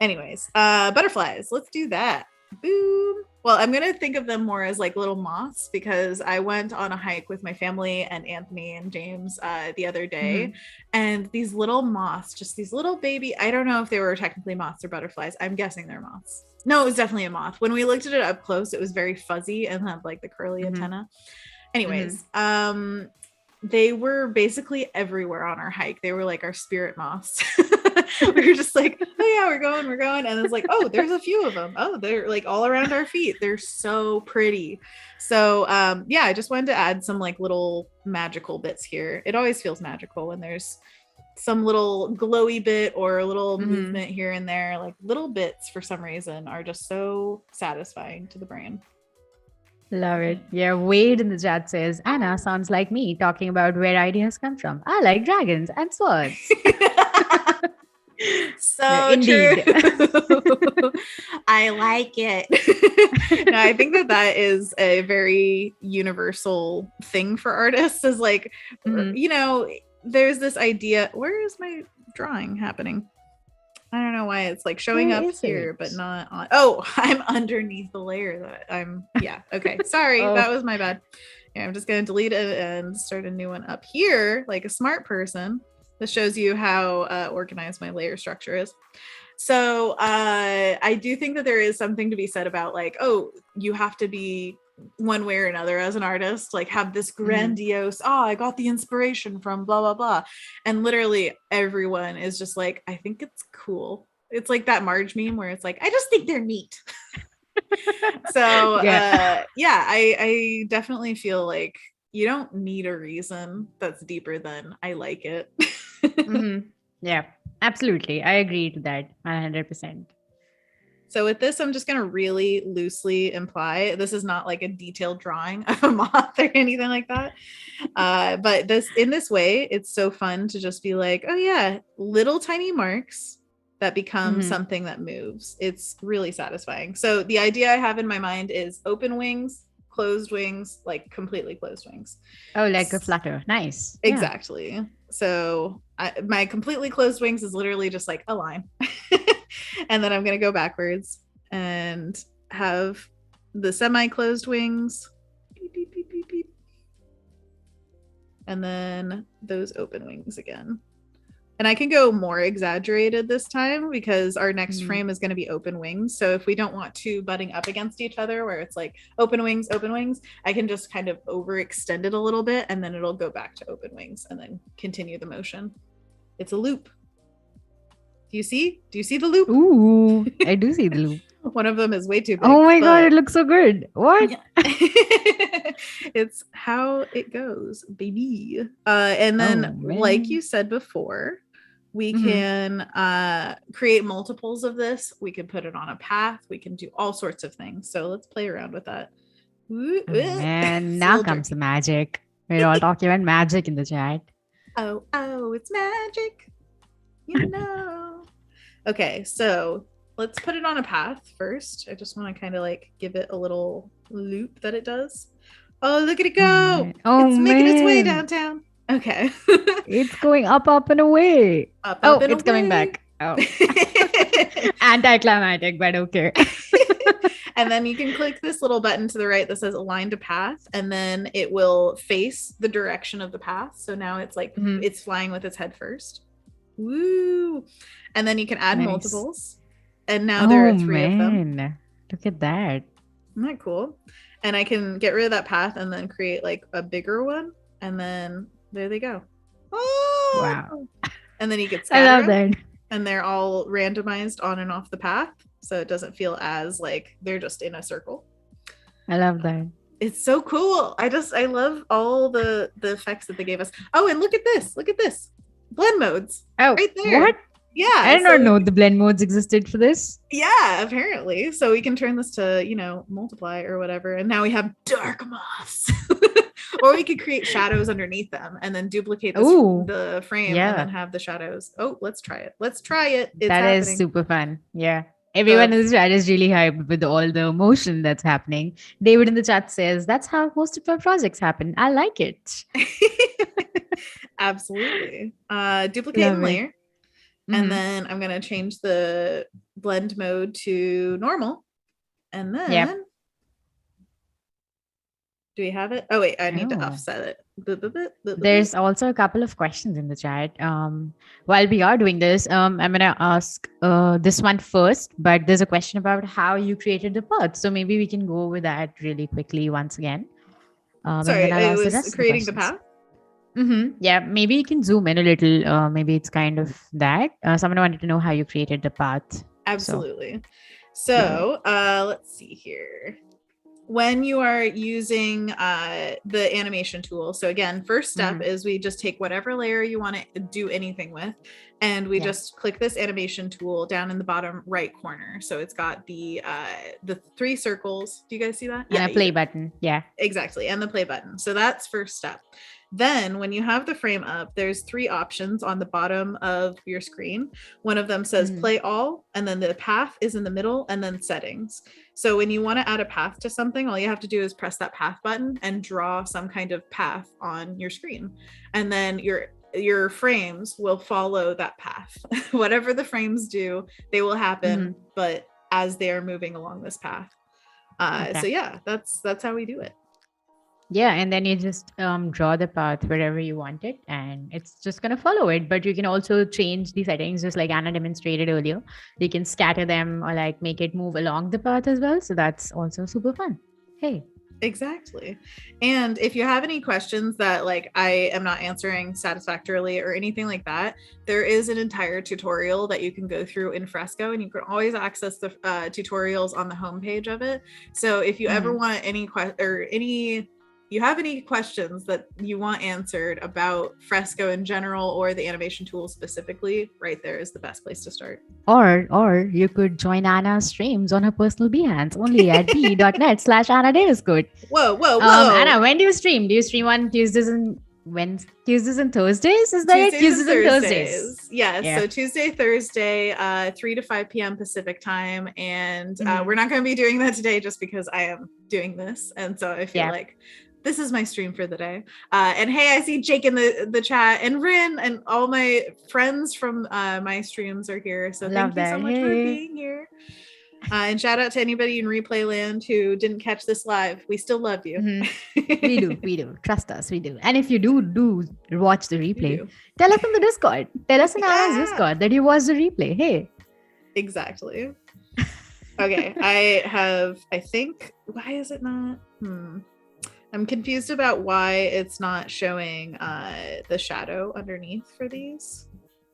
Anyways, butterflies. Let's do that. Boom. Well, I'm going to think of them more as like little moths, because I went on a hike with my family and Anthony and James the other day. And these little moths, just these little baby, I don't know if they were technically moths or butterflies. I'm guessing they're moths. No, it was definitely a moth. When we looked at it up close, it was very fuzzy and had like the curly antenna. Anyways, they were basically everywhere on our hike. They were like our spirit moths. We were just like, oh yeah, we're going. And it's like, oh, there's a few of them. Oh, they're like all around our feet. They're so pretty. So yeah, I just wanted to add some like little magical bits here. It always feels magical when there's some little glowy bit or a little movement here and there. Like little bits for some reason are just so satisfying to the brain. Love it. Yeah, Wade in the chat says, Anna sounds like me talking about where ideas come from. I like dragons and swords. So indeed. true. I like it. No, I think that is a very universal thing for artists, is like, you know, there's this idea. Where is my drawing happening? I don't know why it's like showing up here, but not on. Oh, I'm underneath the layer that I'm. Yeah. Okay. Sorry. That was my bad. Yeah, I'm just going to delete it and start a new one up here, like a smart person. This shows you how organized my layer structure is. So I do think that there is something to be said about like, oh, you have to be one way or another as an artist, like have this grandiose, I got the inspiration from blah, blah, blah. And literally everyone is just like, I think it's cool. It's like that Marge meme where it's like, I just think they're neat. So yeah, I definitely feel like you don't need a reason that's deeper than I like it. Yeah, absolutely. I agree to that 100%. So with this, I'm just going to really loosely imply this is not like a detailed drawing of a moth or anything like that. But in this way, it's so fun to just be like, oh yeah, little tiny marks that become something that moves. It's really satisfying. So the idea I have in my mind is open wings, closed wings, like completely closed wings. Oh, like a flutter. Nice. Exactly. Yeah. So my completely closed wings is literally just like a line. And then I'm going to go backwards and have the semi-closed wings. Beep, beep, beep, beep, beep. And then those open wings again. And I can go more exaggerated this time because our next frame is going to be open wings. So if we don't want two butting up against each other where it's like open wings, I can just kind of overextend it a little bit and then it'll go back to open wings and then continue the motion. It's a loop. Do you see the loop? Ooh, I do see the loop. One of them is way too big. Oh my God, it looks so good. What? It's how it goes, baby. And then, like you said before, we can create multiples of this. We can put it on a path. We can do all sorts of things. So let's play around with that. And now comes the magic. We're all talking about magic in the chat. Oh, it's magic. You know. Okay, so let's put it on a path first. I just want to kind of like give it a little loop that it does. Oh, look at it go. It's making its way downtown. Okay. It's going up and away. Up and it's away. Coming back. Oh. Anticlimactic, but okay. And then you can click this little button to the right that says align to path, and then it will face the direction of the path. So now it's like it's flying with its head first. Woo! And then you can add multiples. And now there are 3 of them. Look at that. Isn't that cool? And I can get rid of that path and then create like a bigger one. And then there they go. Oh! Wow. And then you can scatter I love that. And they're all randomized on and off the path. So it doesn't feel as like they're just in a circle. I love that. It's so cool. I love all the effects that they gave us. Oh, and look at this. Blend modes. Oh, right there. What? Yeah. I did not know the blend modes existed for this. Yeah, apparently. So we can turn this to, multiply or whatever. And now we have dark moths. Or we could create shadows underneath them and then duplicate the frame and then have the shadows. Oh, let's try it. It's happening. Is super fun. Yeah. Everyone in the chat is really hyped with all the motion that's happening. David in the chat says, that's how most of our projects happen. I like it. Absolutely. Duplicate and layer. And then I'm going to change the blend mode to normal. And then do we have it? Oh, wait, I need to offset it. There's also a couple of questions in the chat. While we are doing this, I'm going to ask this one first, but there's a question about how you created the path. So maybe we can go over that really quickly once again. Sorry, it was creating the path? Yeah, maybe you can zoom in a little. Maybe it's kind of that. Someone wanted to know how you created the path. So, Absolutely. yeah. So let's see here. When you are using the animation tool, so again, first step is we just take whatever layer you want to do anything with, and we just click this animation tool down in the bottom right corner. So it's got the 3 circles. Do you guys see that? And a play button. Yeah. Exactly. And the play button. So that's first step. Then when you have the frame up, there's 3 options on the bottom of your screen. One of them says play all, and then the path is in the middle, and then settings. So when you want to add a path to something, all you have to do is press that path button and draw some kind of path on your screen. And then your frames will follow that path. Whatever the frames do, they will happen, but as they are moving along this path. So yeah, that's how we do it. Yeah, and then you just draw the path wherever you want it, and it's just going to follow it. But you can also change the settings, just like Anna demonstrated earlier. You can scatter them or like make it move along the path as well. So that's also super fun. Hey. Exactly. And if you have any questions that like I am not answering satisfactorily or anything like that, there is an entire tutorial that you can go through in Fresco, and you can always access the tutorials on the homepage of it. So if you ever want you have any questions that you want answered about Fresco in general or the animation tool specifically, right there is the best place to start. Or you could join Anna's streams on her personal Behance only at b.net/Anna Daviscourt. Whoa. Anna, when do you stream? Do you stream on Tuesdays and Tuesdays and Thursdays? Is that Tuesdays it? and Thursdays. Yes. Yeah. So Tuesday, Thursday, 3 to 5 p.m. Pacific time. And we're not going to be doing that today just because I am doing this. And so I feel like this is my stream for the day. And hey, I see Jake in the chat, and Rin, and all my friends from my streams are here. So thank you so much for being here. And shout out to anybody in replay land who didn't catch this live. We still love you. We do. Trust us, we do. And if you do watch the replay, tell us in the Discord. Tell us in Anna's Discord that you watched the replay. Hey. Exactly. Okay, I think, why is it not? I'm confused about why it's not showing the shadow underneath for these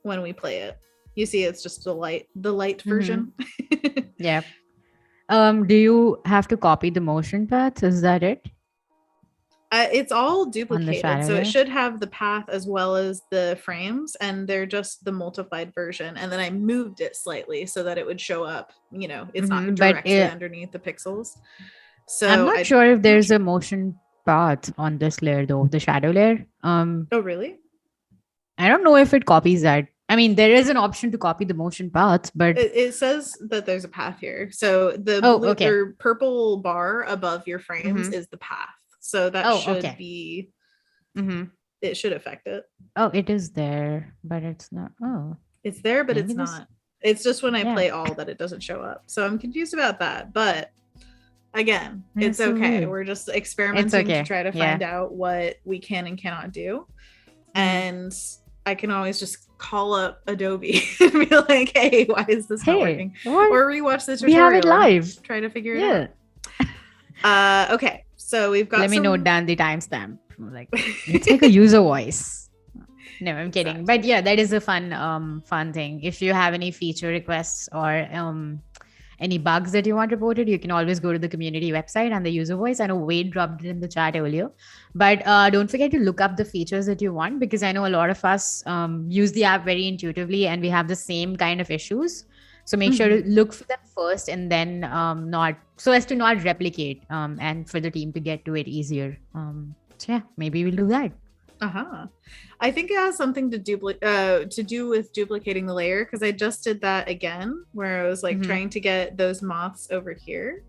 when we play it. You see, it's just the light version. Yeah. Do you have to copy the motion paths? Is that it? It's all duplicated, so it should have the path as well as the frames, and they're just the multiplied version. And then I moved it slightly so that it would show up. You know, it's not directly underneath the pixels. So I'm not sure if there's a motion path on this layer though, the shadow layer. Oh really? I don't know if it copies that. I mean, there is an option to copy the motion paths, but it says that there's a path here. So the blue or purple bar above your frames is the path. So that should be. It should affect it. Oh, it is there, but it's not. Oh, it's there, but it's not. It's just when I play all that it doesn't show up. So I'm confused about that, but. Again, it's okay. So we're just experimenting to try to find out what we can and cannot do. And I can always just call up Adobe and be like, hey, why is this not working? Or rewatch the tutorial. We have it live. Try to figure it out. Okay, so we've got Let me note down the timestamp. Like, let's make a user voice. No, I'm kidding. Exactly. But yeah, that is a fun thing. If you have any feature requests or any bugs that you want reported, you can always go to the community website and the user voice. I know Wade dropped it in the chat earlier, but don't forget to look up the features that you want, because I know a lot of us use the app very intuitively and we have the same kind of issues. So make sure to look for them first, and then not so as to not replicate and for the team to get to it easier. So yeah, maybe we'll do that. I think it has something to do with duplicating the layer, because I just did that again where I was like trying to get those moths over here,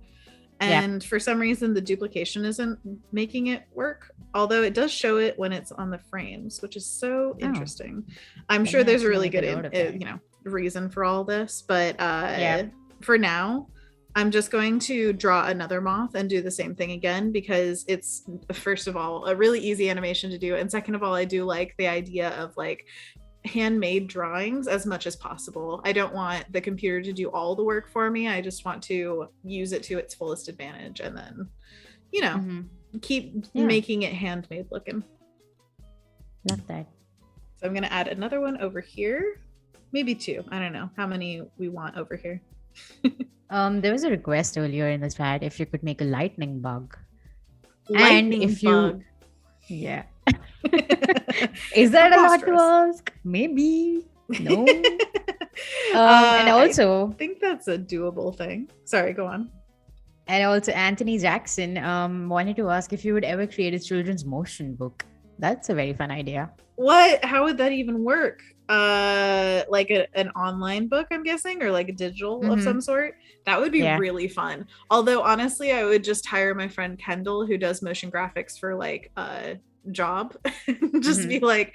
and for some reason the duplication isn't making it work, although it does show it when it's on the frames, which is so interesting. I'm sure there's a really good reason for all this, but for now I'm just going to draw another moth and do the same thing again, because it's, first of all, a really easy animation to do. And second of all, I do like the idea of like handmade drawings as much as possible. I don't want the computer to do all the work for me. I just want to use it to its fullest advantage, and then, keep making it handmade looking. Love that. So I'm going to add another one over here. Maybe 2. I don't know how many we want over here. There was a request earlier in the chat if you could make a lightning bug. Lightning and if bug. Yeah. Is that a lot to ask? Maybe. No. And also, I think that's a doable thing. Sorry, go on. And also, Anthony Jackson wanted to ask if you would ever create a children's motion book. That's a very fun idea. What? How would that even work? Like an online book, I'm guessing, or like a digital of some sort. That would be really fun. Although honestly, I would just hire my friend Kendall, who does motion graphics for like a job, just be like,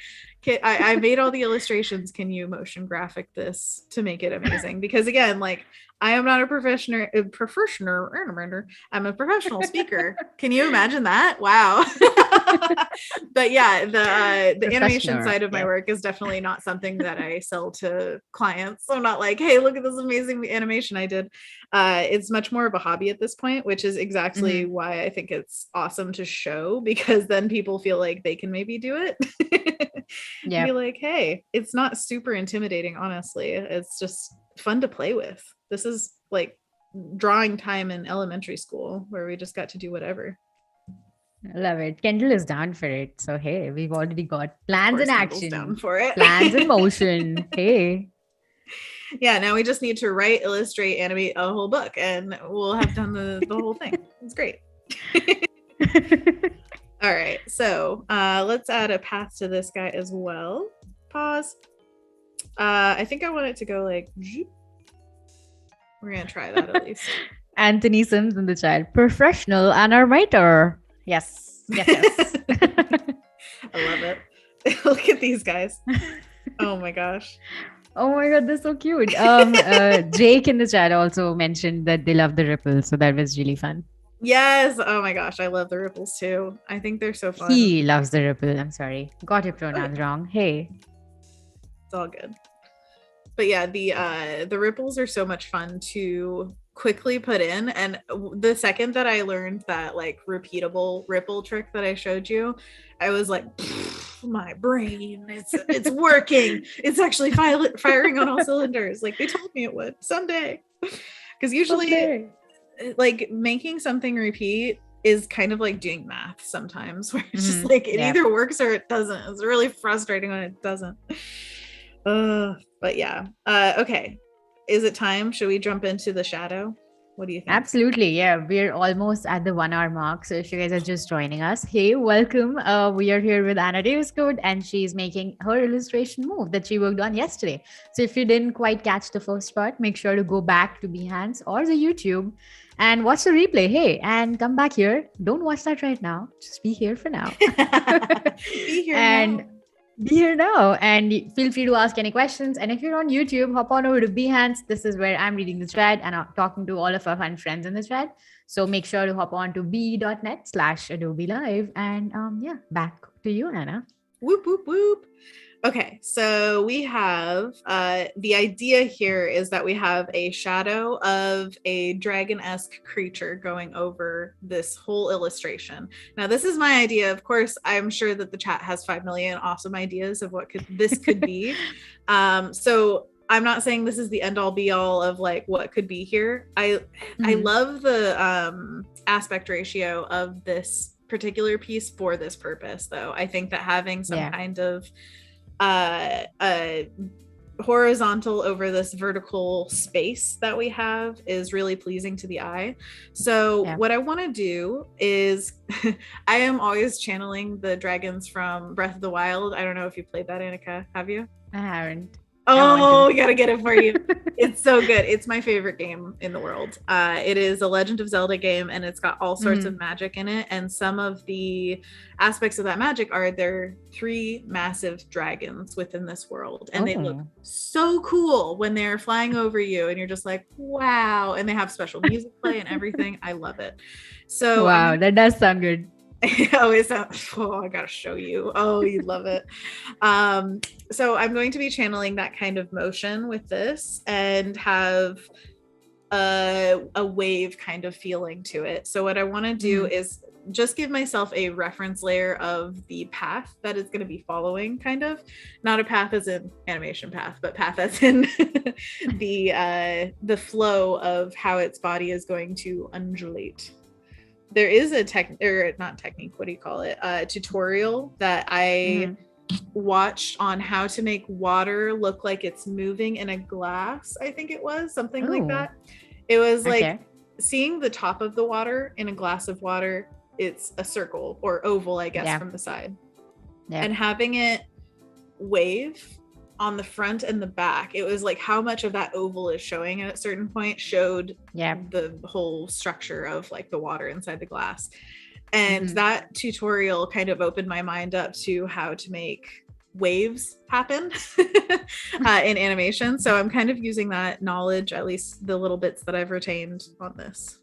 I made all the illustrations. Can you motion graphic this to make it amazing? Because again, like I am not a professional. I'm a professional speaker. Can you imagine that? Wow. But yeah, the animation side of my work is definitely not something that I sell to clients. So I'm not like, hey, look at this amazing animation I did. It's much more of a hobby at this point, which is exactly why I think it's awesome to show, because then people feel like they can maybe do it. Be like, hey, it's not super intimidating, honestly. It's just fun to play with. This is like drawing time in elementary school where we just got to do whatever. I love it. Kendall is down for it. So hey, we've already got plans in action. Down for it. Plans in motion. Hey. Yeah, now we just need to write, illustrate, animate a whole book, and we'll have done the whole thing. It's great. All right, so let's add a path to this guy as well. Pause. I think I want it to go like, we're gonna try that at least. Anthony Sims in the chat, professional animator. Yes. I love it. Look at these guys. Oh my gosh. Oh my god, they're so cute. Jake in the chat also mentioned that they love the ripples, so that was really fun. Yes. Oh my gosh, I love the ripples too. I think they're so fun. He loves the ripple. I'm sorry, got your pronouns wrong. Hey, it's all good. But yeah, the ripples are so much fun to quickly put in, and the second that I learned that like repeatable ripple trick that I showed you, I was like, my brain, it's working. It's actually firing on all cylinders. Like they told me it would someday. Because usually like making something repeat is kind of like doing math sometimes, where it's just like it either works or it doesn't. It's really frustrating when it doesn't. But yeah. Okay. Is it time? Should we jump into the shadow? What do you think? Absolutely. Yeah. We're almost at the 1 hour mark. So if you guys are just joining us, hey, welcome. We are here with Anna Daviscourt, and she's making her illustration move that she worked on yesterday. So if you didn't quite catch the first part, make sure to go back to Behance or the YouTube and watch the replay. Hey, and come back here. Don't watch that right now. Just be here for now. Be here now. Be here now, and feel free to ask any questions. And if you're on YouTube, hop on over to Behance. This is where I'm reading the thread and I'm talking to all of our fun friends in the thread. So make sure to hop on to be.net/Adobe Live. And back to you, Anna. Whoop, whoop, whoop. Okay, so we have the idea here is that we have a shadow of a dragon-esque creature going over this whole illustration. Now, this is my idea. Of course, I'm sure that the chat has 5 million awesome ideas of what this could be. So I'm not saying this is the end all be all of like what could be here. I love the aspect ratio of this particular piece for this purpose, though. I think that having some kind of horizontal over this vertical space that we have is really pleasing to the eye. So what I want to do is I am always channeling the dragons from Breath of the Wild. I don't know if you played that, Annika. Have you? I haven't. Oh, you gotta get it for you. It's so good. It's my favorite game in the world. It is a Legend of Zelda game, and it's got all sorts of magic in it. And some of the aspects of that magic are there 3 massive dragons within this world, and they look so cool when they're flying over you, and you're just like, wow. And they have special music play and everything. I love it. So wow, that does sound good. I gotta show you. Oh, you love it. So I'm going to be channeling that kind of motion with this and have a wave kind of feeling to it. So what I want to do is just give myself a reference layer of the path that it's going to be following, kind of. Not a path as in animation path, but path as in the flow of how its body is going to undulate. There is a tutorial that I watched on how to make water look like it's moving in a glass. I think it was something like that. It was like seeing the top of the water in a glass of water. It's a circle or oval, I guess, from the side, and having it wave on the front and the back. It was like how much of that oval is showing at a certain point showed the whole structure of like the water inside the glass. And that tutorial kind of opened my mind up to how to make waves happen in animation. So I'm kind of using that knowledge, at least the little bits that I've retained on this.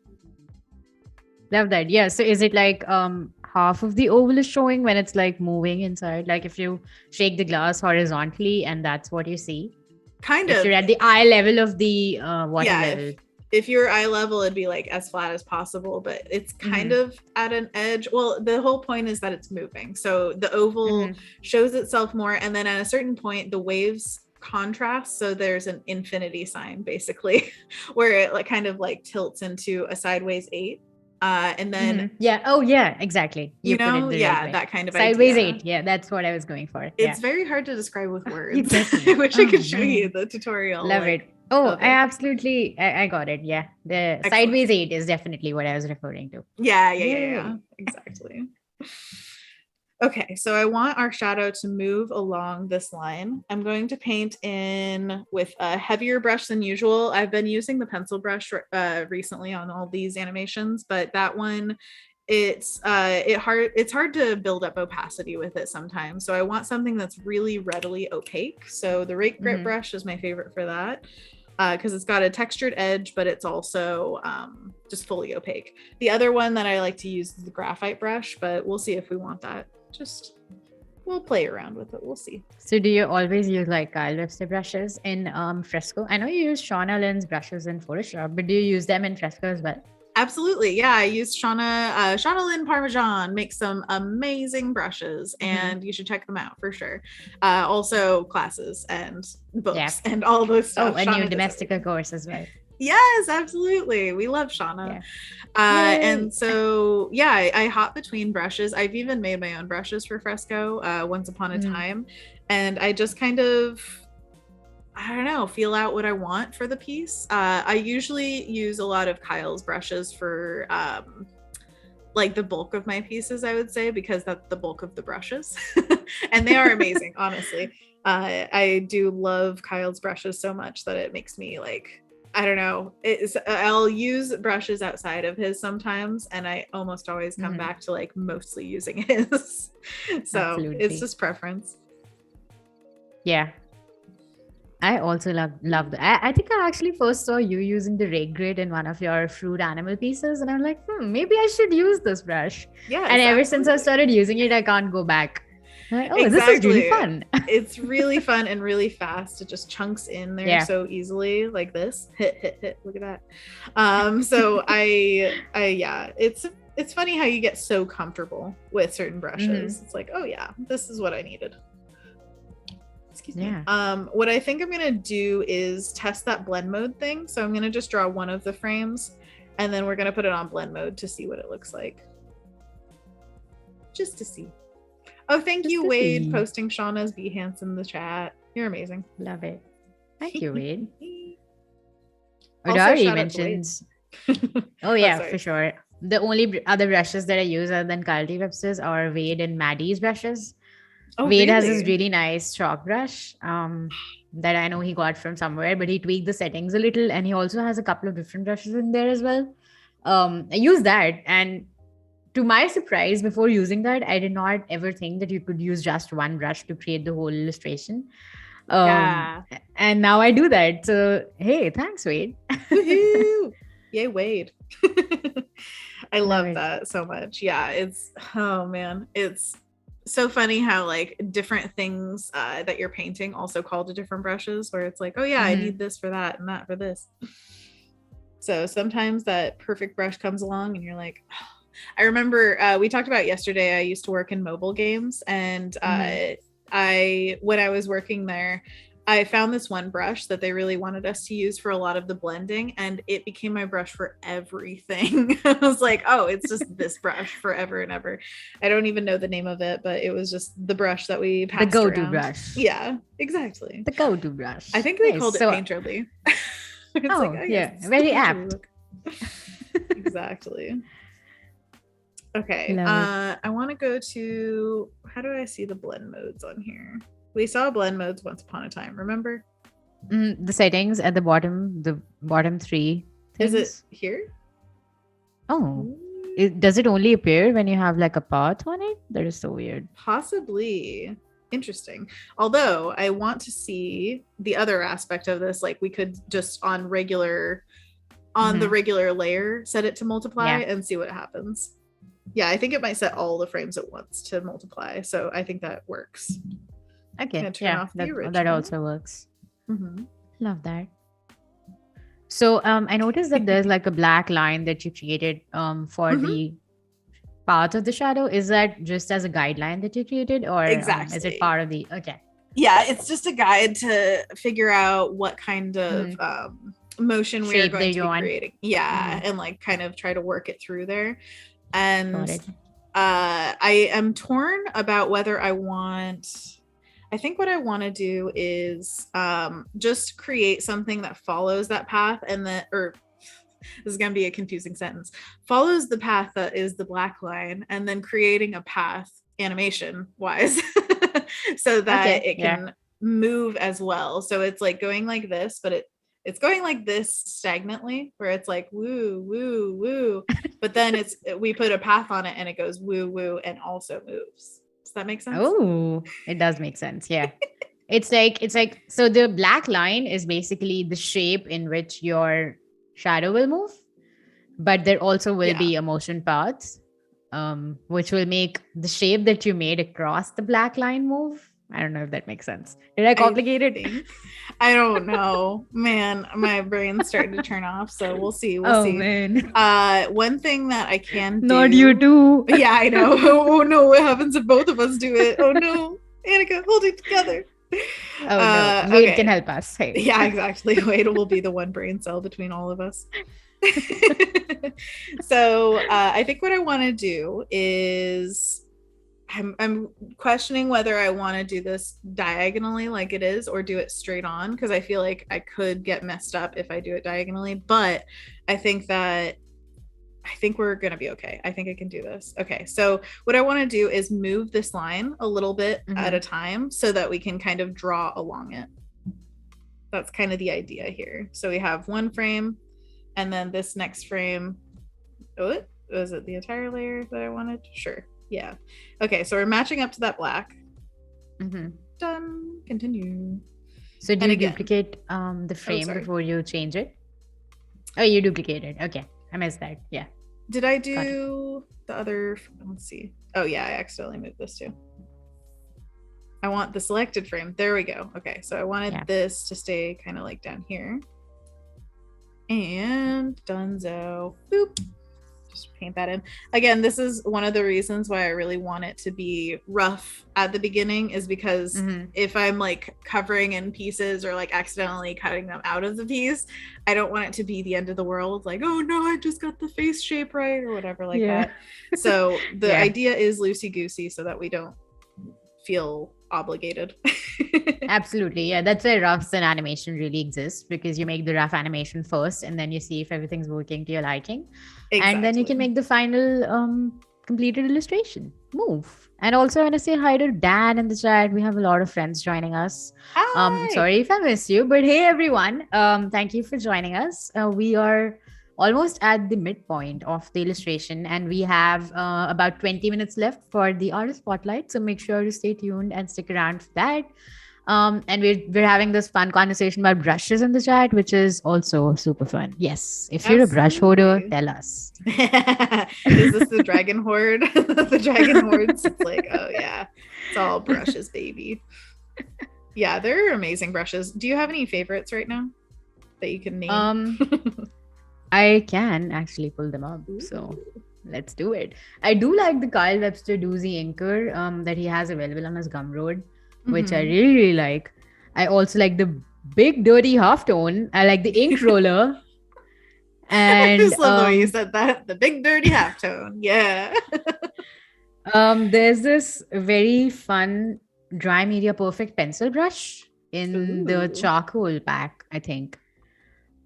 Love that. Yeah. So is it like half of the oval is showing when it's like moving inside? Like if you shake the glass horizontally and that's what you see? Kind of. If you're at the eye level of the water level. If you're eye level, it'd be like as flat as possible, but it's kind of at an edge. Well, the whole point is that it's moving. So the oval shows itself more. And then at a certain point, the waves contrast. So there's an infinity sign basically where it like kind of like tilts into a sideways 8. And then exactly. You know, that kind of sideways idea. 8. Yeah, that's what I was going for. It's very hard to describe with words. I wish I could show you the tutorial. Love it. Oh, I absolutely, I got it. Yeah, the Excellent. Sideways 8 is definitely what I was referring to. Yeah. Exactly. Okay, so I want our shadow to move along this line. I'm going to paint in with a heavier brush than usual. I've been using the pencil brush recently on all these animations, but that one, it's hard to build up opacity with it sometimes. So I want something that's really readily opaque. So the Rake Grit brush is my favorite for that. Because it's got a textured edge, but it's also just fully opaque. The other one that I like to use is the graphite brush, but we'll see if we want that. We'll play around with it. We'll see. So do you always use like Kyle Webster brushes in Fresco? I know you use Shauna Lynn's brushes in Photoshop, but do you use them in Fresco as well? Absolutely. Yeah, I use Shauna Lynn Parmesan makes some amazing brushes and you should check them out for sure. Also classes and books and all those stuff. Oh, a new Domestica course as well. Yes, absolutely. We love Shauna. And so, I hop between brushes. I've even made my own brushes for Fresco once upon a time. And I just kind of, I don't know, feel out what I want for the piece. I usually use a lot of Kyle's brushes for like the bulk of my pieces, I would say, because that's the bulk of the brushes. And they are amazing, honestly. I do love Kyle's brushes so much that it makes me like, I don't know. I'll use brushes outside of his sometimes, and I almost always come back to like mostly using his. So Absolutely. It's just preference. Yeah. I also love that. I think I actually first saw you using the Rake Grit in one of your fruit animal pieces, and I'm like, maybe I should use this brush. Yeah. And ever since I started using it, I can't go back. Like, This is really fun. It's really fun and really fast. It just chunks in there so easily, like this. Hit. Look at that. So it's funny how you get so comfortable with certain brushes. It's like, oh yeah, this is what I needed. Excuse me. What I think I'm gonna do is test that blend mode thing. So I'm gonna just draw one of the frames, and then we're gonna put it on blend mode to see what it looks like. Just to see. Oh, thank you, Wade, posting Shauna's Behance in the chat. You're amazing. Love it. Thank you, Wade. Odari mentions. Oh, yeah, for sure. The only other brushes that I use other than Kyle Webster's are Wade and Maddie's brushes. Oh, Wade has this really nice chalk brush that I know he got from somewhere, but he tweaked the settings a little, and he also has a couple of different brushes in there as well. I use that, and to my surprise, before using that, I did not ever think that you could use just one brush to create the whole illustration. And now I do that. So, hey, thanks, Wade. Yay, Wade. I love that so much. Yeah, it's so funny how like different things that you're painting also call to different brushes, where it's like, oh yeah, I need this for that and that for this. So sometimes that perfect brush comes along and you're like, oh. I remember we talked about yesterday, I used to work in mobile games, and when I was working there, I found this one brush that they really wanted us to use for a lot of the blending, and it became my brush for everything. I was like, oh, it's just this brush forever and ever. I don't even know the name of it, but it was just the brush that we passed The go-to around. brush. Yeah, exactly. The go-to brush. I think they called it Painterly. Very apt. Exactly. Okay. I want to go to, how do I see the blend modes on here? We saw blend modes once upon a time, remember? The settings at the bottom 3 things. Is it here? Oh, does it only appear when you have like a path on it? That is so weird. Possibly. Interesting. Although I want to see the other aspect of this, like we could just on the regular layer set it to multiply and see what happens. Yeah, I think it might set all the frames at once to multiply, so I think that works. Okay, that also works. Love that. So I noticed that there's like a black line that you created for the path of the shadow. Is that just as a guideline that you created, or is it part of the Yeah, it's just a guide to figure out what kind of motion we are going to be creating. And like kind of try to work it through there. And I am torn about whether I think what I want to do is just create something that follows that path, and this is going to be a confusing sentence, follows the path that is the black line, and then creating a path animation wise so that it can move as well. So it's like going like this, but it's going like this stagnantly, where it's like woo, woo, woo. But then we put a path on it and it goes woo, woo, and also moves. Does that make sense? Oh, it does make sense. Yeah. It's like, so the black line is basically the shape in which your shadow will move, but there also will be a motion path, which will make the shape that you made across the black line move. I don't know if that makes sense. Did I complicate it? I don't know. Man, my brain's starting to turn off, so we'll see. We'll see. Man. One thing that I can do. Not you too. Yeah, I know. Oh no, what happens if both of us do it? Oh no. Annika, hold it together. Oh no. Wade can help us. Hey. Yeah, exactly. Wade will be the one brain cell between all of us. So I think what I want to do is I'm questioning whether I want to do this diagonally like it is, or do it straight on, because I feel like I could get messed up if I do it diagonally, but I think we're going to be okay. I think I can do this. Okay. So what I want to do is move this line a little bit at a time so that we can kind of draw along it. That's kind of the idea here. So we have one frame, and then this next frame. Oh, was it the entire layer that I wanted? Sure. Yeah. Okay. So we're matching up to that black. Done. Continue. So do you duplicate the frame before you change it? Oh, you duplicated. Okay. I missed that. Yeah. Did I do the other? Let's see. Oh yeah, I accidentally moved this too. I want the selected frame. There we go. Okay. So I wanted this to stay kind of like down here. And donezo. Boop. Just paint that in. Again, this is one of the reasons why I really want it to be rough at the beginning, is because if I'm like covering in pieces or like accidentally cutting them out of the piece, I don't want it to be the end of the world, like, oh no, I just got the face shape right or whatever like that. So the idea is loosey-goosey so that we don't feel obligated. Absolutely. Yeah, that's why roughs in animation really exist, because you make the rough animation first and then you see if everything's working to your liking. And then you can make the final completed illustration move. And also I want to say hi to Dan in the chat. We have a lot of friends joining us. Hi. Sorry if I missed you, but hey everyone, thank you for joining us. We are almost at the midpoint of the illustration, and we have about 20 minutes left for the artist spotlight, so make sure to stay tuned and stick around for that. And we're having this fun conversation about brushes in the chat, which is also super fun. Yes, if you're a brush hoarder, tell us. Is this the dragon horde? The dragon hordes? It's like, oh yeah, it's all brushes, baby. Yeah, they're amazing brushes. Do you have any favorites right now that you can name? I can actually pull them up. So Let's do it. I do like the Kyle Webster Doozy inker that he has available on his Gumroad, which I really, really like. I also like the big dirty halftone. I like the ink roller. I And just love the way you said that. The big dirty halftone. Yeah. there's this very fun dry media perfect pencil brush in the charcoal pack, I think,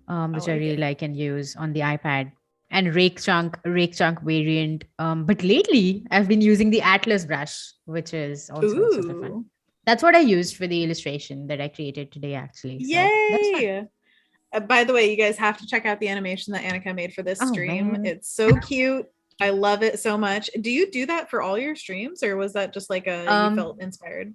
which I really like and use on the iPad. And rake chunk variant. But lately I've been using the Atlas brush, which is also super fun. That's what I used for the illustration that I created today, actually. So that's fun. By the way, you guys have to check out the animation that Annika made for this stream. Man. It's so cute. I love it so much. Do you do that for all your streams, or was that just like you felt inspired?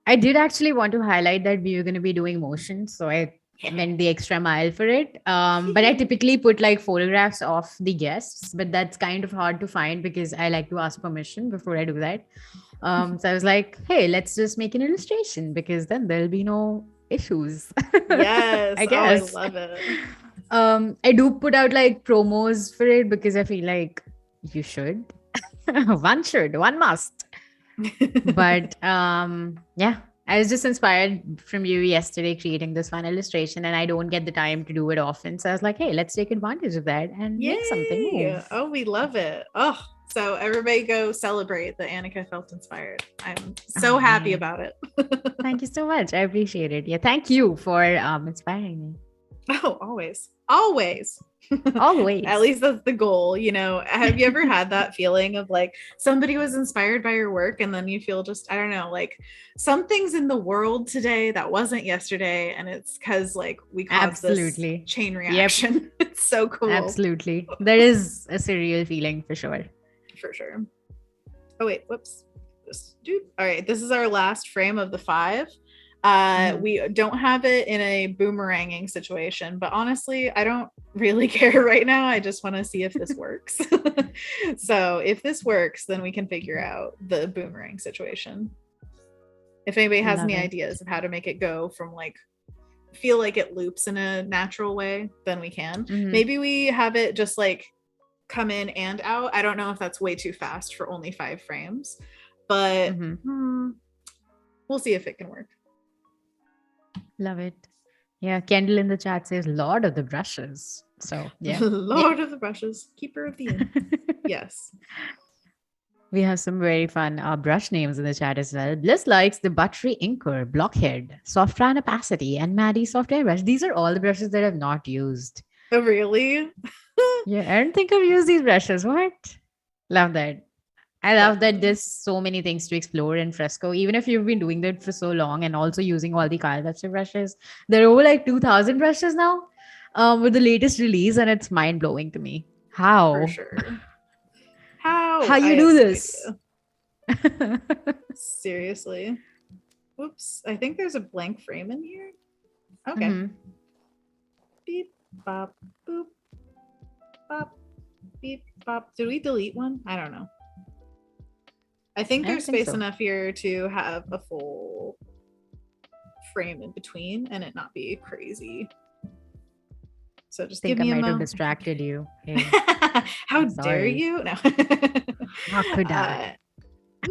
I did actually want to highlight that we were going to be doing motion, so I went the extra mile for it. But I typically put like photographs of the guests, but that's kind of hard to find because I like to ask permission before I do that. So I was like, hey, let's just make an illustration because then there'll be no issues. Yes. I guess. I love it. I do put out like promos for it because I feel like you should. One must. But yeah, I was just inspired from you yesterday creating this fun illustration, and I don't get the time to do it often. So I was like, hey, let's take advantage of that and make something move. Oh, we love it. Oh, so everybody go celebrate that Annika felt inspired. I'm so happy about it. Thank you so much. I appreciate it. Yeah, thank you for inspiring me. Oh, always. Always. At least that's the goal. You know, have you ever had that feeling of like somebody was inspired by your work and then you feel just, I don't know, like something's in the world today that wasn't yesterday, and it's because like we caused this chain reaction. Yep. It's so cool. Absolutely. There is a surreal feeling for sure. For sure. Oh wait, whoops. All right, this is our last frame of the 5. We don't have it in a boomeranging situation, but honestly, I don't really care right now. I just want to see if this works. So if this works, then we can figure out the boomerang situation. If anybody has any ideas of how to make it go from like, feel like it loops in a natural way, then we can. Maybe we have it just like come in and out. I don't know if that's way too fast for only 5 frames, but we'll see if it can work. Love it. Yeah, Kendall in the chat says Lord of the Brushes. So yeah. Lord of the Brushes, keeper of the inn. Yes. We have some very fun brush names in the chat as well. Bliss likes the Buttery Inker, Blockhead, Soft Tran Opacity, and Maddie Soft Airbrush. These are all the brushes that I've not used. Oh, really? Yeah, I don't think I've used these brushes. What? Love that. I love that there's so many things to explore in Fresco, even if you've been doing that for so long and also using all the Kyle Webster brushes. There are over like 2,000 brushes now with the latest release, and it's mind-blowing to me. How? For sure. How you do this? Seriously. Oops. I think there's a blank frame in here. Okay. Beep, bop, boop, bop, beep, bop. Did we delete one? I don't know. I think there's space enough here to have a full frame in between and it not be crazy. So just give me a moment. I might have distracted you. Hey. How dare you? No. How could I?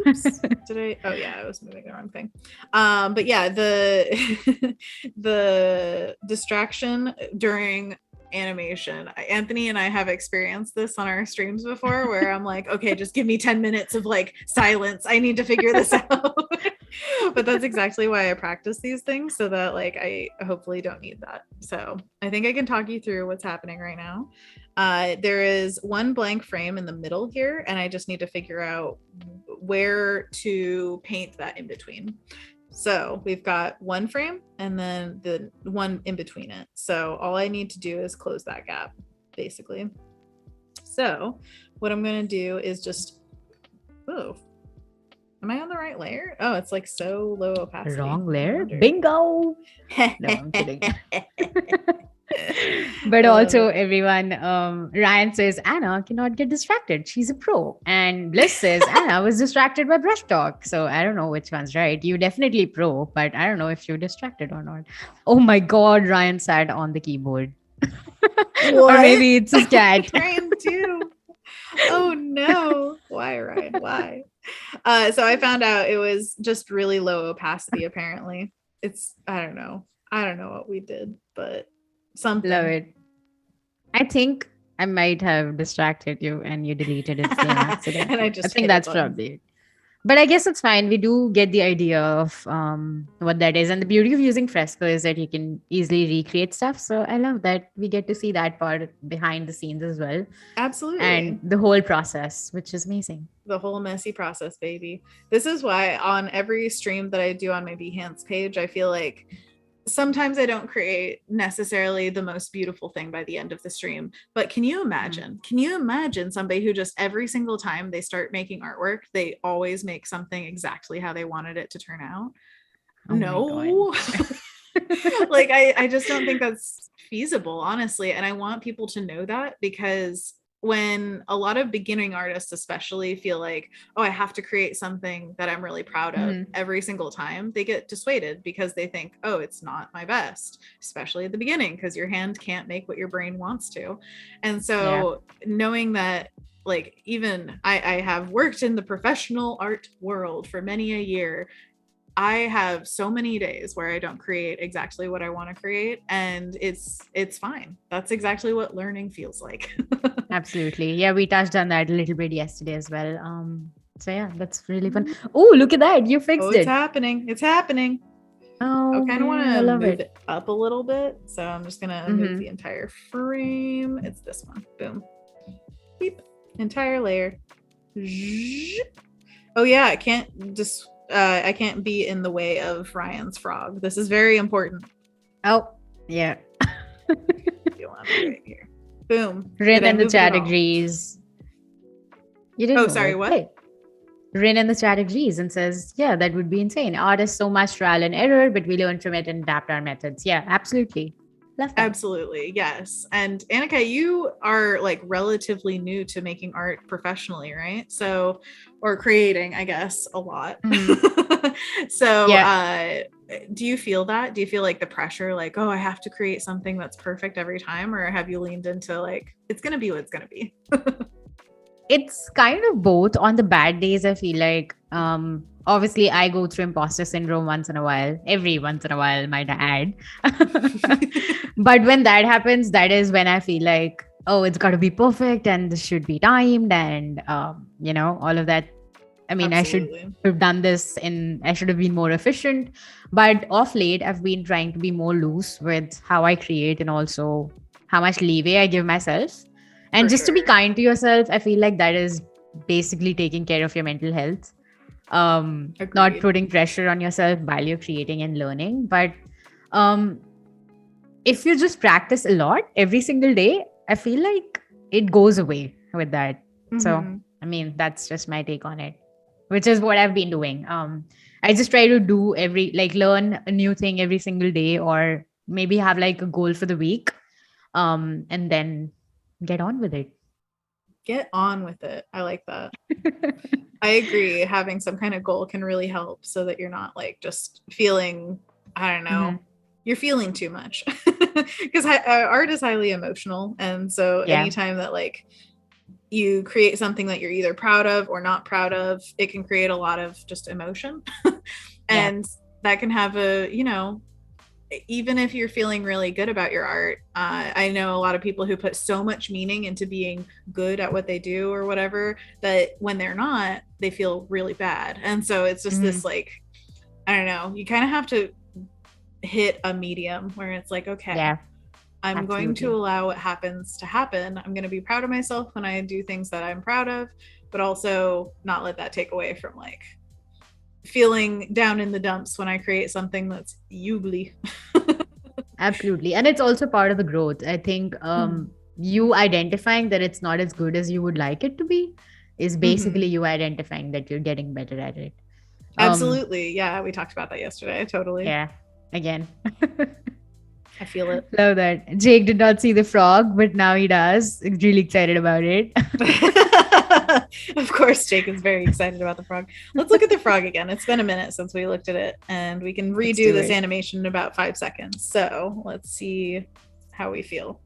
Oops. Did I? Oh yeah, I was moving the wrong thing. But yeah, the the distraction during animation. Anthony and I have experienced this on our streams before where I'm like, okay, just give me 10 minutes of like silence. I need to figure this out. But that's exactly why I practice these things, so that like I hopefully don't need that. So I think I can talk you through what's happening right now. There is one blank frame in the middle here, and I just need to figure out where to paint that in between. So we've got one frame and then the one in between it. So all I need to do is close that gap, basically. So what I'm going to do is just, oh, am I on the right layer? Oh, it's like so low opacity. Wrong layer? Bingo! No, I'm kidding. But also everyone, Ryan says Anna cannot get distracted, she's a pro, and Bliss says Anna was distracted by brush talk. So I don't know which one's right. You definitely pro, but I don't know if you're distracted or not. Oh my god, Ryan sat on the keyboard. Or maybe it's his cat. Ryan too. Oh no. Why, Ryan? Why? So I found out it was just really low opacity, apparently. I don't know. I don't know what we did, but Love something. it. I think I might have distracted you and you deleted it again And I accidentally. I just think hit a that's button. probably it. But I guess it's fine. We do get the idea of what that is. And the beauty of using Fresco is that you can easily recreate stuff. So I love that we get to see that part behind the scenes as well. Absolutely. And the whole process, which is amazing. The whole messy process, baby. This is why on every stream that I do on my Behance page, I feel like sometimes I don't create necessarily the most beautiful thing by the end of the stream, but can you imagine somebody who just every single time they start making artwork, they always make something exactly how they wanted it to turn out? Oh No. Like I just don't think that's feasible, honestly. And I want people to know that, because when a lot of beginning artists especially feel like, oh, I have to create something that I'm really proud of every single time, they get dissuaded because they think, oh, it's not my best, especially at the beginning, because your hand can't make what your brain wants to. And so knowing that, like, even I have worked in the professional art world for many a year, I have so many days where I don't create exactly what I want to create, and it's fine. That's exactly what learning feels like. Absolutely. Yeah, we touched on that a little bit yesterday as well. So yeah, that's really fun. Oh, look at that. You fixed It's it. happening. It's happening. Oh, I kind of want man, I to love move it. it up a little bit. So I'm just going to move the entire frame. It's this one. Boom. Beep. Entire layer. Oh yeah, I can't be in the way of Ryan's frog. This is very important. Oh, yeah. You want to be right here. Boom. Rin and the chat agrees. You didn't. Oh, sorry, what? Hey. Rin in the chat agrees and says, yeah, that would be insane. Art is so much trial and error, but we learn from it and adapt our methods. Yeah, absolutely. Love that. Absolutely. Yes. And Annika, you are like relatively new to making art professionally, right? So, or creating, I guess, a lot. So, yeah. Do you feel that? Do you feel like the pressure, like, oh, I have to create something that's perfect every time? Or have you leaned into like, it's going to be what it's going to be? It's kind of both. On the bad days, I feel like, obviously I go through imposter syndrome every once in a while, might I add. But when that happens, that is when I feel like, oh, it's got to be perfect and this should be timed and, all of that. I mean, Absolutely. I should have done this I should have been more efficient. But off late, I've been trying to be more loose with how I create and also how much leeway I give myself. And just to be kind to yourself, I feel like that is basically taking care of your mental health. Not putting pressure on yourself while you're creating and learning. But if you just practice a lot every single day, I feel like it goes away with that. Mm-hmm. So, I mean, that's just my take on it, which is what I've been doing. I just try to learn a new thing every single day, or maybe have like a goal for the week, and then get on with it. Get on with it. I like that. I agree. Having some kind of goal can really help so that you're not like just feeling, I don't know, you're feeling too much. Because art is highly emotional. And so anytime that like you create something that you're either proud of or not proud of, it can create a lot of just emotion. And that can have even if you're feeling really good about your art, I know a lot of people who put so much meaning into being good at what they do or whatever, that when they're not, they feel really bad. And so it's just this like, I don't know, you kind of have to hit a medium where it's like, okay, I'm going to allow what happens to happen. I'm going to be proud of myself when I do things that I'm proud of, but also not let that take away from like feeling down in the dumps when I create something that's ugly. Absolutely. And it's also part of the growth. I think you identifying that it's not as good as you would like it to be is basically you identifying that you're getting better at it. Absolutely. Yeah, we talked about that yesterday. Totally. Yeah. Again. I feel it. Love that. Jake did not see the frog, but now he does. He's really excited about it. Of course, Jake is very excited about the frog. Let's look at the frog again. It's been a minute since we looked at it, and we can redo this animation in about 5 seconds. So let's see how we feel.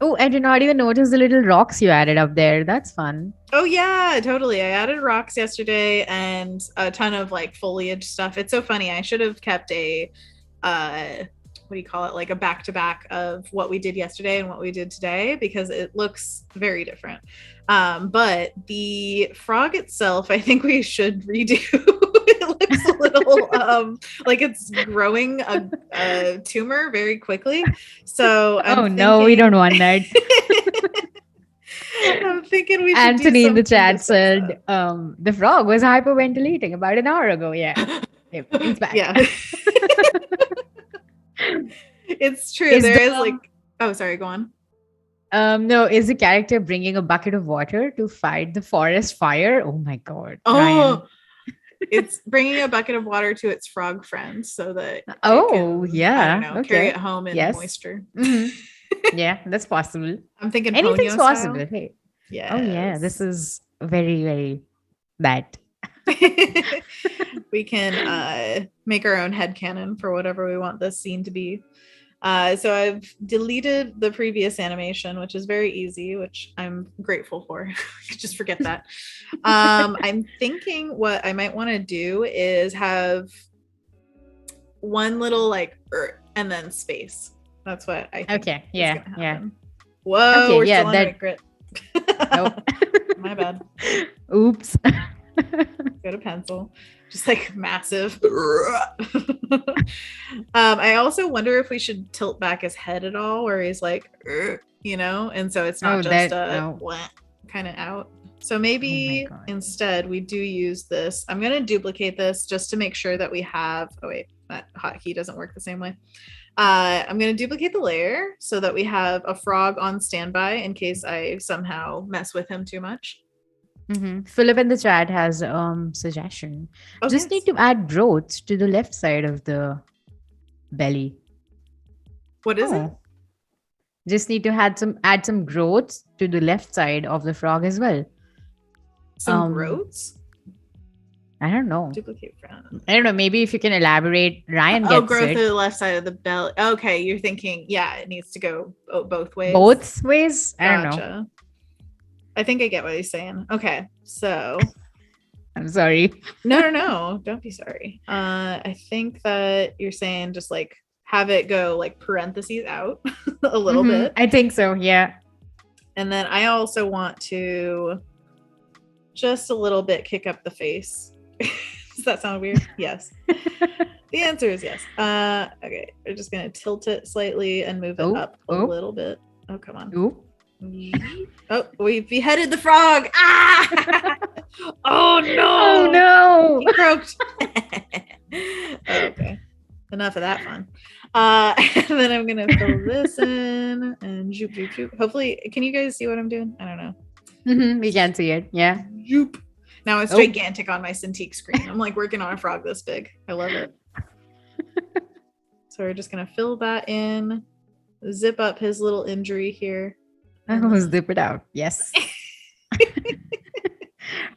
Oh, I did not even notice the little rocks you added up there. That's fun. Oh yeah, totally. I added rocks yesterday and a ton of like foliage stuff. It's so funny. I should have kept a what do you call it? Like a back to back of what we did yesterday and what we did today because it looks very different. But the frog itself, I think we should redo. It looks a little like it's growing a tumor very quickly. So no, we don't want that. I'm thinking we should Anthony do in the chat to said the frog was hyperventilating about an hour ago. Yeah. It's back. Yeah. It's true. There is like, oh, sorry, go on. No, is the character bringing a bucket of water to fight the forest fire? Oh my God. Oh, Ryan. It's bringing a bucket of water to its frog friends so that oh it can, yeah, I don't know, okay. carry it home in Yes. moisture. Yeah, that's possible. I'm thinking anything's Ponyo possible. style. Hey. Yes. Oh yeah, this is very, very bad. We can make our own headcanon for whatever we want this scene to be. So I've deleted the previous animation, which is very easy, which I'm grateful for. Just forget that. I'm thinking what I might want to do is have one little like and then space. That's what I think. Okay. Yeah. Yeah. Whoa. Okay, we're yeah, still on that- grit. Oh. My bad. Oops. Go to pencil. Just like massive. I also wonder if we should tilt back his head at all, where he's like, you know, and so it's not just kind of out. So maybe instead we do use this. I'm going to duplicate this just to make sure that we have. Oh wait, that hotkey doesn't work the same way. I'm going to duplicate the layer so that we have a frog on standby in case I somehow mess with him too much. Philip in the chat has suggestion. Just need to add growth to the left side of the belly. What is it? Just need to add some growth to the left side of the frog as well. Some growths? I don't know. Duplicate front. I don't know. Maybe if you can elaborate, Ryan gets growth it. to the left side of the belly. Okay, you're thinking, yeah, it needs to go both ways. Both ways? I don't know. I think I get what he's saying. Okay, so I'm sorry. No, don't be sorry. I think that you're saying just like have it go like parentheses out a little bit. I think so, yeah. And then I also want to just a little bit kick up the face. Does that sound weird? Yes. The answer is yes. Okay, we're just gonna tilt it slightly and move it up a little bit. Oh, come on. Ooh. Oh, we beheaded the frog. Ah! Oh no! Oh no! He croaked. Okay, enough of that fun. And then I'm gonna fill this in and zoop, zoop, zoop. Hopefully, can you guys see what I'm doing? I don't know. We can see it. Yeah. Zoop. Now it's gigantic on my Cintiq screen. I'm like working on a frog this big. I love it. So we're just gonna fill that in, zip up his little injury here. Zip it out. Yes.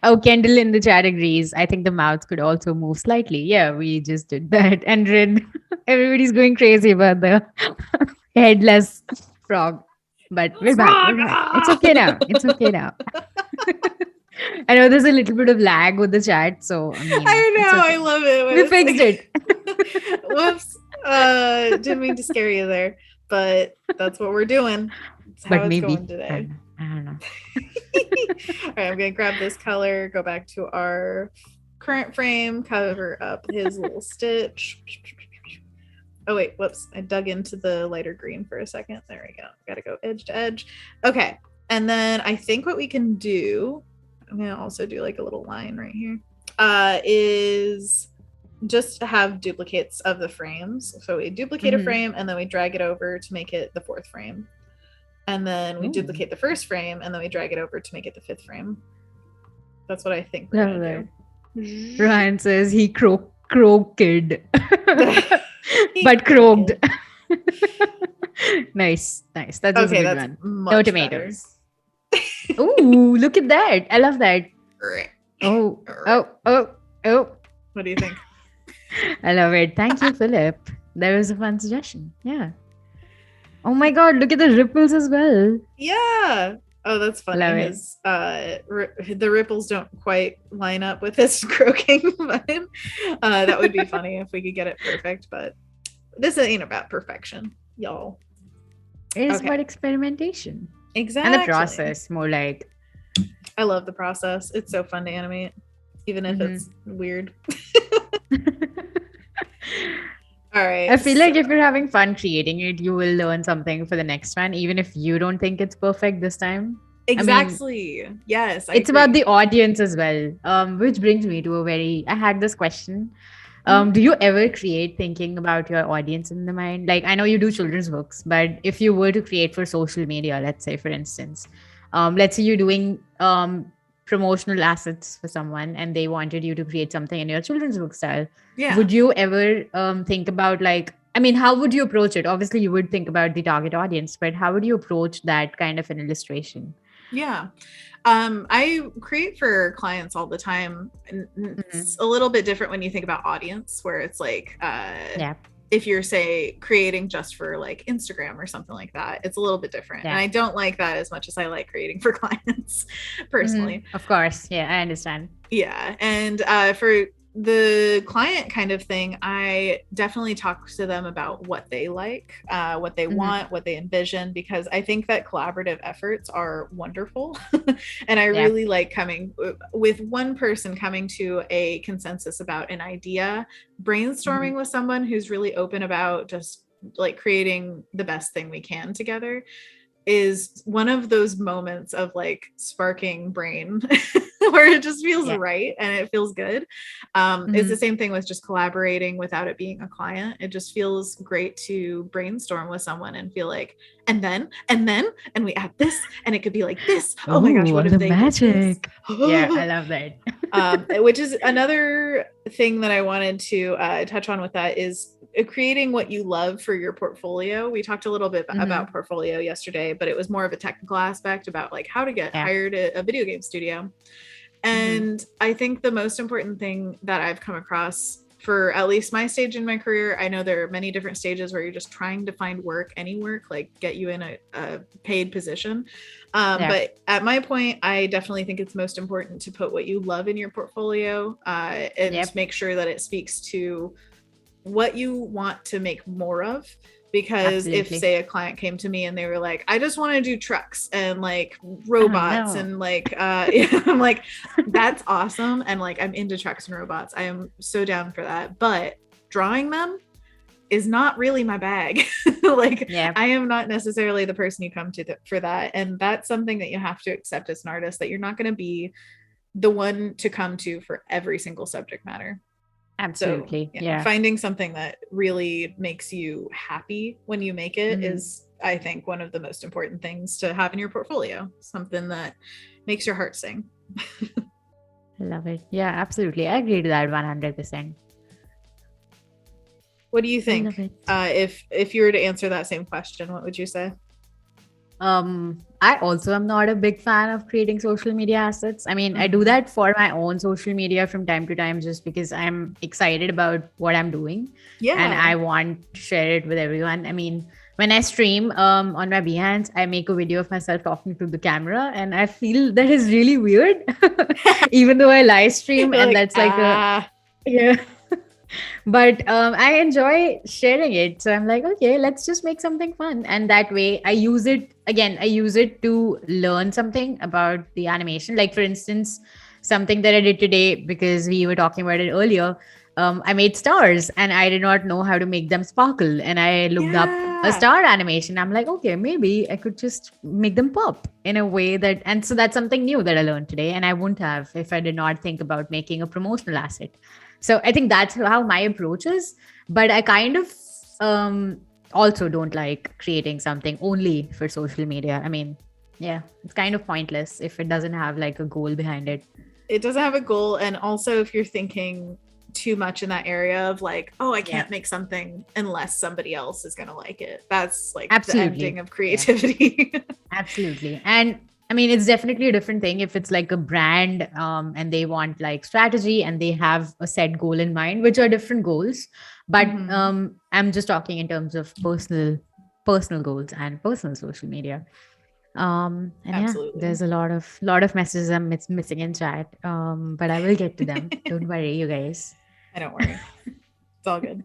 Oh, Kendall in the chat agrees. I think the mouth could also move slightly. Yeah, we just did that. And Rin, everybody's going crazy about the headless frog. But we're back. It's okay now. It's okay now. I know there's a little bit of lag with the chat, so I know. Okay. I love it. We fixed it. Whoops. Didn't mean to scare you there, but that's what we're doing. That's how it's going today. I don't know. All right, I'm gonna grab this color, go back to our current frame, cover up his little stitch. Oh wait, whoops, I dug into the lighter green for a second. There we go. Gotta go edge to edge. Okay, and then I think what we can do, I'm gonna also do like a little line right here, is just to have duplicates of the frames. So we duplicate a frame and then we drag it over to make it the fourth frame. And then we duplicate the first frame and then we drag it over to make it the fifth frame. That's what I think we're gonna do. Ryan says he croaked. But croaked. Nice. That's a good one. No tomatoes. Ooh, look at that. I love that. Oh. What do you think? I love it. Thank you, Philip. That was a fun suggestion. Yeah. Oh my God, look at the ripples as well. Yeah. Oh, that's funny. Love it. His the ripples don't quite line up with his croaking, but that would be funny if we could get it perfect. But this ain't about perfection, y'all. It is about Okay. experimentation. And the Exactly. process, more like. I love the process. It's so fun to animate, even if Mhm. it's weird. All right. I feel like if you're having fun creating it, you will learn something for the next one, even if you don't think it's perfect this time. I mean, Exactly. Yes, I it's about agree. the audience as well. Which brings me to I had this question. Mhm. Do you ever create thinking about your audience in the mind? Like, I know you do children's books, but if you were to create for social media, let's say, for instance, let's say you're doing promotional assets for someone and they wanted you to create something in your children's book style, Yeah. would you ever think about, like, I mean, how would you approach it? Obviously, you would think about the target audience, but how would you approach that kind of an illustration? Yeah. I create for clients all the time. And Hmm. it's a little bit different when you think about audience, where it's like Yeah. if you're, say, creating just for like Instagram or something like that, it's a little bit different. And Yeah. I don't like that as much as I like creating for clients personally. Of course. Yeah, I understand. Yeah. And for the client kind of thing, I definitely talk to them about what they like, what they Hmm. want, what they envision, because I think that collaborative efforts are wonderful. And I Yeah. really like coming with one person coming to a consensus about an idea, Hmm. brainstorming with someone who's really open about just like creating the best thing we can together is one of those moments of like sparking brain where it just feels Yeah. right and it feels good. It's the Hmm. same thing with just collaborating without it being a client. It just feels great to brainstorm with someone and feel like, and we add this, and it could be like this. Oh my gosh, Oh, what if the they did this? magic. Yeah, I love that. Which is another thing that I wanted to touch on with that is creating what you love for your portfolio. We talked a little bit Hmm. about portfolio yesterday, but it was more of a technical aspect about like how to get Yeah. hired at a video game studio. Hmm. And I think the most important thing that I've come across for at least my stage in my career, I know there are many different stages where you're just trying to find work, any work, like get you in a paid position. Yeah. But at my point, I definitely think it's most important to put what you love in your portfolio and Yep. make sure that it speaks to what you want to make more of. Because if, Absolutely. say, a client came to me and they were like, I just want to do trucks and like Oh robots no. and like I'm like, that's awesome, and like I'm into trucks and robots, I am so down for that, but drawing them is not really my bag. Like, Yeah. I am not necessarily the person you come to for that, and that's something that you have to accept as an artist, that you're not going to be the one to come to for every single subject matter. So Absolutely. yeah, Yeah. finding something that really makes you happy when you make it Hmm. is, I think, one of the most important things to have in your portfolio. Something that makes your heart sing. I love it. Yeah, absolutely. I agree to that 100%. What do you I love think? it. If you were to answer that same question, what would you say? I also am not a big fan of creating social media assets. I mean, I do Mm-hmm. that for my own social media from time to time just because I'm excited about what I'm doing and Yeah. I want to share it with everyone. I mean, when I stream on my Behance, I make a video of myself talking to the camera and I feel that is really weird. Even though I live stream You're and like, that's like a, yeah. But I enjoy sharing it, so I'm like, okay, let's just make something fun, and that way I use it again, I use it to learn something about the animation. Like, for instance, something that I did today, because we were talking about it earlier, I made stars and I did not know how to make them sparkle, and I looked up a yeah. star animation. I'm like, okay, maybe I could just make them pop in a way that, and so that's something new that I learned today, and I wouldn't have if I did not think about making a promotional asset. So I think that's how my approach is. But I kind of um, also don't like creating something only for social media. I mean, yeah, it's kind of pointless if it doesn't have like a goal behind it. It doesn't have a goal, and also if you're thinking too much in that area of like, oh, I Yeah, can't make something unless somebody else is going to like it, that's like the ending absolutely. of Yeah, creativity. absolutely. And I mean, it's definitely a different thing if it's like a brand and they want like strategy and they have a set goal in mind, which are different goals. But Mm-hmm. I'm just talking in terms of personal. personal goals and personal social media. And yeah, Absolutely. there's a lot of messages I'm missing in chat. But I will get to them. Don't worry, you guys. I don't worry. It's all good.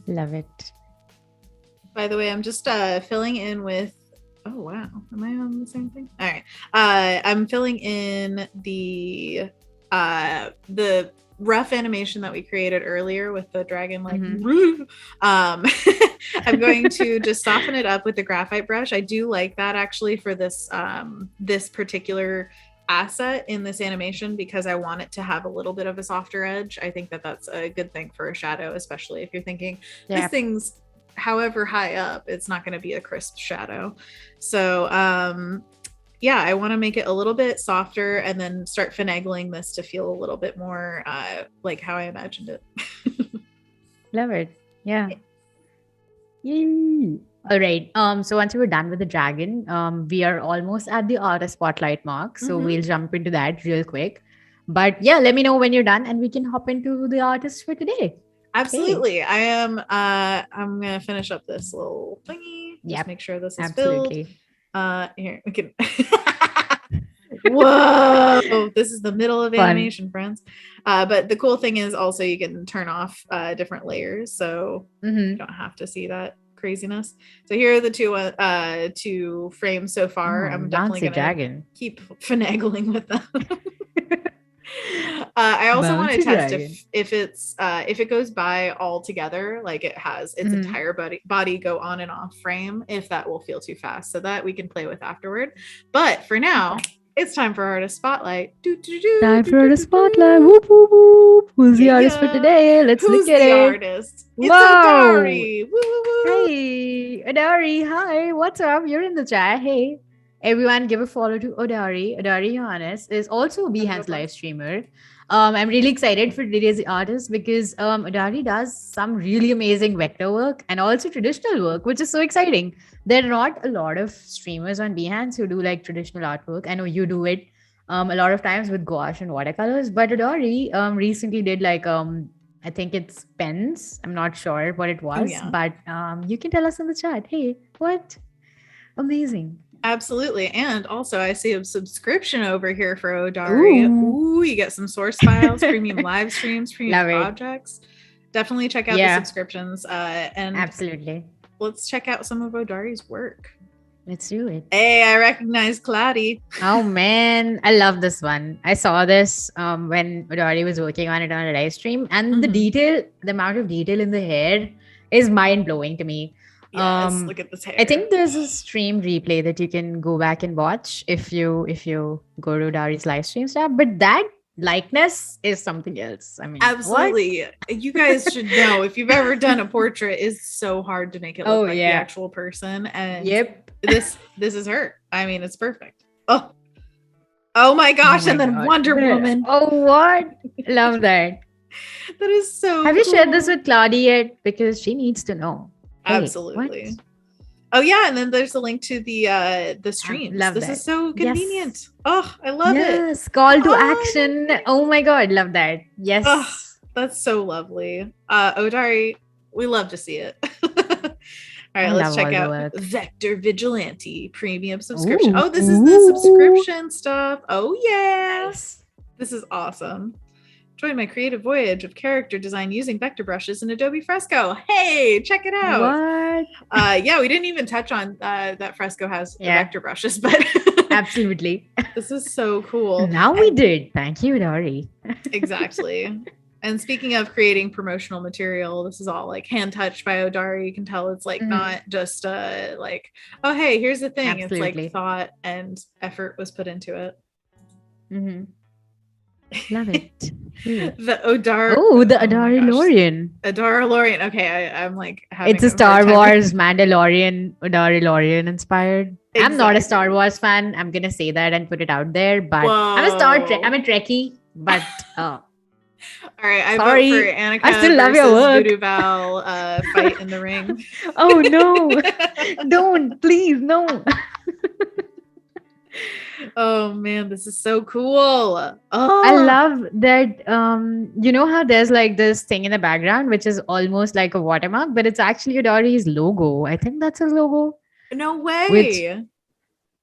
Love it. By the way, I'm just filling in with. Oh wow, am I on the same thing? All right, I'm filling in the rough animation that we created earlier with the dragon like. I'm going to just soften it up with the graphite brush. I do like that actually for this this particular asset in this animation because I want it to have a little bit of a softer edge. I think that that's a good thing for a shadow, especially if you're thinking this thing's however high up, it's not going to be a crisp shadow. So yeah, I want to make it a little bit softer and then start finagling this to feel a little bit more like how I imagined it. Love it. Yeah. Yay. All right. So once we're done with the dragon, we are almost at the artist spotlight mark. So we'll jump into that real quick. But yeah, let me know when you're done and we can hop into the artist for today. Absolutely. I am I'm gonna finish up this little thingy. Just make sure this is filled. Here we can whoa, this is the middle of animation, friends. But the cool thing is also you can turn off different layers, so you don't have to see that craziness. So here are the two frames so far. I'm definitely gonna keep finagling with them. I also want to test if it goes by all together, like it has its entire body go on and off frame, if that will feel too fast, so that we can play with afterward. But for now, it's time for artist spotlight. Time for artist spotlight. Whoop, whoop, whoop. Who's the artist for today? Let's look at it. Artist? It's Odari. Woo, woo, woo. Hey, Odari. Hi. What's up? You're in the chat. Hey. Everyone give a follow to Odari. Odari Johannes is also a Behance live streamer. I'm really excited for today's artist because Odari does some really amazing vector work and also traditional work, which is so exciting. There are not a lot of streamers on Behance who do like traditional artwork. I know you do it a lot of times with gouache and watercolors, but Odari recently did like I think it's pens. I'm not sure what it was, but you can tell us in the chat. Hey, what? Amazing. Absolutely. And also I see a subscription over here for Odari. Ooh, you get some source files, premium live streams, premium projects. Definitely check out the subscriptions. And absolutely. Let's check out some of Odari's work. Let's do it. Hey, I recognize Cloudy. Oh man, I love this one. I saw this when Odari was working on it on a live stream, and the amount of detail in the hair is mind-blowing to me. Yes, look at this hair. I think there's a stream replay that you can go back and watch if you go to Dari's live stream stuff. But that likeness is something else. I mean, absolutely. What? You guys should know if you've ever done a portrait, it's so hard to make it look like the actual person. And this is her. I mean, it's perfect. Oh my gosh! Oh my God. Wonder Woman. Oh, what? Love that. That is so. Have you shared this with Claudia yet? Because she needs to know. Absolutely. What? Oh yeah, and then there's a link to the streams. This is so convenient. Yes. Oh, I love it. Yes, call to action. Oh my God, love that. Yes. Oh, that's so lovely. Odari, we love to see it. All right, let's check out Vector Vigilante premium subscription. Oh, this is the subscription stuff. Oh yes. This is awesome. Join my creative voyage of character design using vector brushes in Adobe Fresco. Hey, check it out. What? Yeah, we didn't even touch on that Fresco has the vector brushes, but absolutely. This is so cool. Now we did. Thank you, Dari. Exactly. And speaking of creating promotional material, this is all like hand touched by Odari. You can tell it's like not just like, oh, hey, here's the thing. Absolutely. It's like thought and effort was put into it. Love it. The Odari. Oh, the Adarilorian. Adarilorian. Okay, I'm like it's a Star Wars Mandalorian, Adarilorian inspired. Exactly. I'm not a Star Wars fan. I'm gonna say that and put it out there. But I'm a Trekkie. But all right, I vote for Annika. I still love your work. Voodoo Val fight in the ring. Oh no! Don't, please, no. Oh man, this is so cool. I Oh, love that. You know how there's like this thing in the background, which is almost like a watermark, but it's actually Adori's logo. I think that's his logo, no which, way.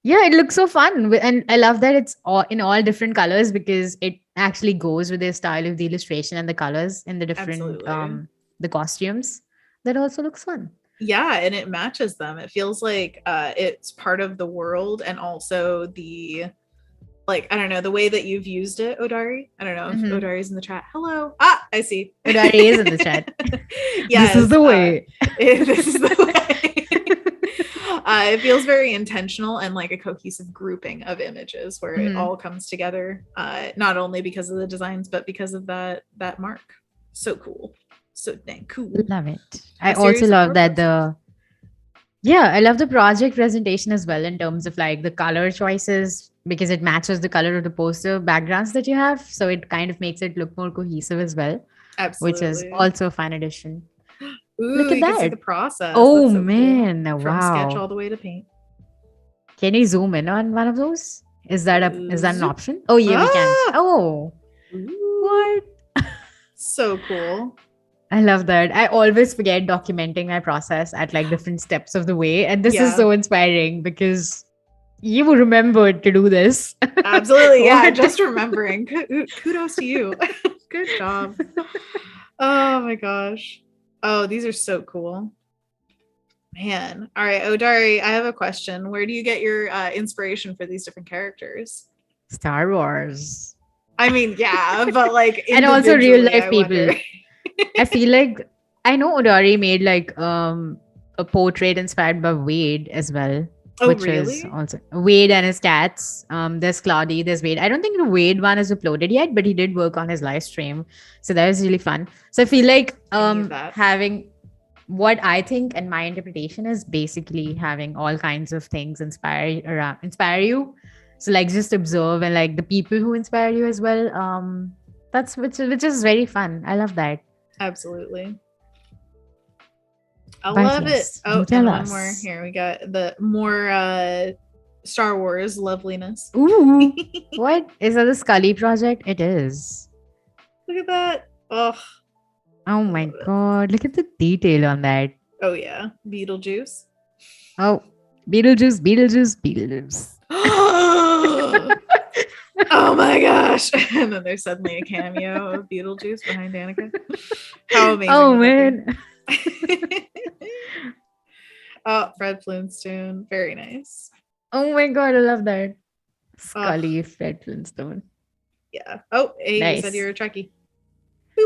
yeah, it looks so fun. And I love that it's all in all different colors because it actually goes with the style of the illustration and the colors in the different, Absolutely. the costumes. That also looks fun. Yeah, and it matches them. It feels like it's part of the world, and also the, like, I don't know, the way that you've used it, Odari. I don't know if Mm-hmm. Odari's in the chat. Hello. Ah, I see. Odari is in the chat. This is Yes, the way. this is the way. It feels very intentional and like a cohesive grouping of images where it Mhm. all comes together, not only because of the designs, but because of that mark. So cool. So dang cool. Love it. I A also series of love four that posters. I love the project presentation as well in terms of like the color choices because it matches the color of the poster backgrounds that you have. So it kind of makes it look more cohesive as well, which is Absolutely. also a fun addition. Ooh, Look at you can see that. the process. Oh That's so cool. man. From sketch Wow. all the way to paint. Can you zoom in on one of those? Is that an Zoop. option? Oh yeah, we can. Ah! Oh, Ooh. what? So cool. I love that. I always forget documenting my process at like different steps of the way. And this is Yeah, so inspiring because you remembered to do this. absolutely. Yeah, What? just remembering. Kudos to you. Good job. Oh my gosh. Oh, these are so cool. Man. All right, Odari, I have a question. Where do you get your inspiration for these different characters? Star Wars. I mean, yeah, but like And also real individually, life I people. wonder. I feel like I know Odori made like a portrait inspired by Wade as well, Oh, which is really? also Wade and his cats. There's Claudie, there's Wade. I don't think the Wade one is uploaded yet, but he did work on his live stream. So that was really fun. So I feel like I need that. having what I think and my interpretation is basically having all kinds of things inspire you. So like just observe and like the people who inspire you as well. That's which is very fun. I love that. Absolutely. I But love it. yes, do Oh, tell and one more. us. Here we got the more Star Wars loveliness. Ooh, what is that? The Scully project? It is. Look at that. Oh, Oh I my love it. god, look at the detail on that. Oh yeah, Beetlejuice. Oh, Beetlejuice, Beetlejuice, Beetlejuice. Oh my gosh. And then there's suddenly a cameo of Beetlejuice behind Danica. How amazing Oh would that be? man. Oh, Fred Flintstone. Very nice. Oh my god, I love that. Oh, Scully, Fred Flintstone. yeah. Oh, hey, you said Nice. you're a Trekkie.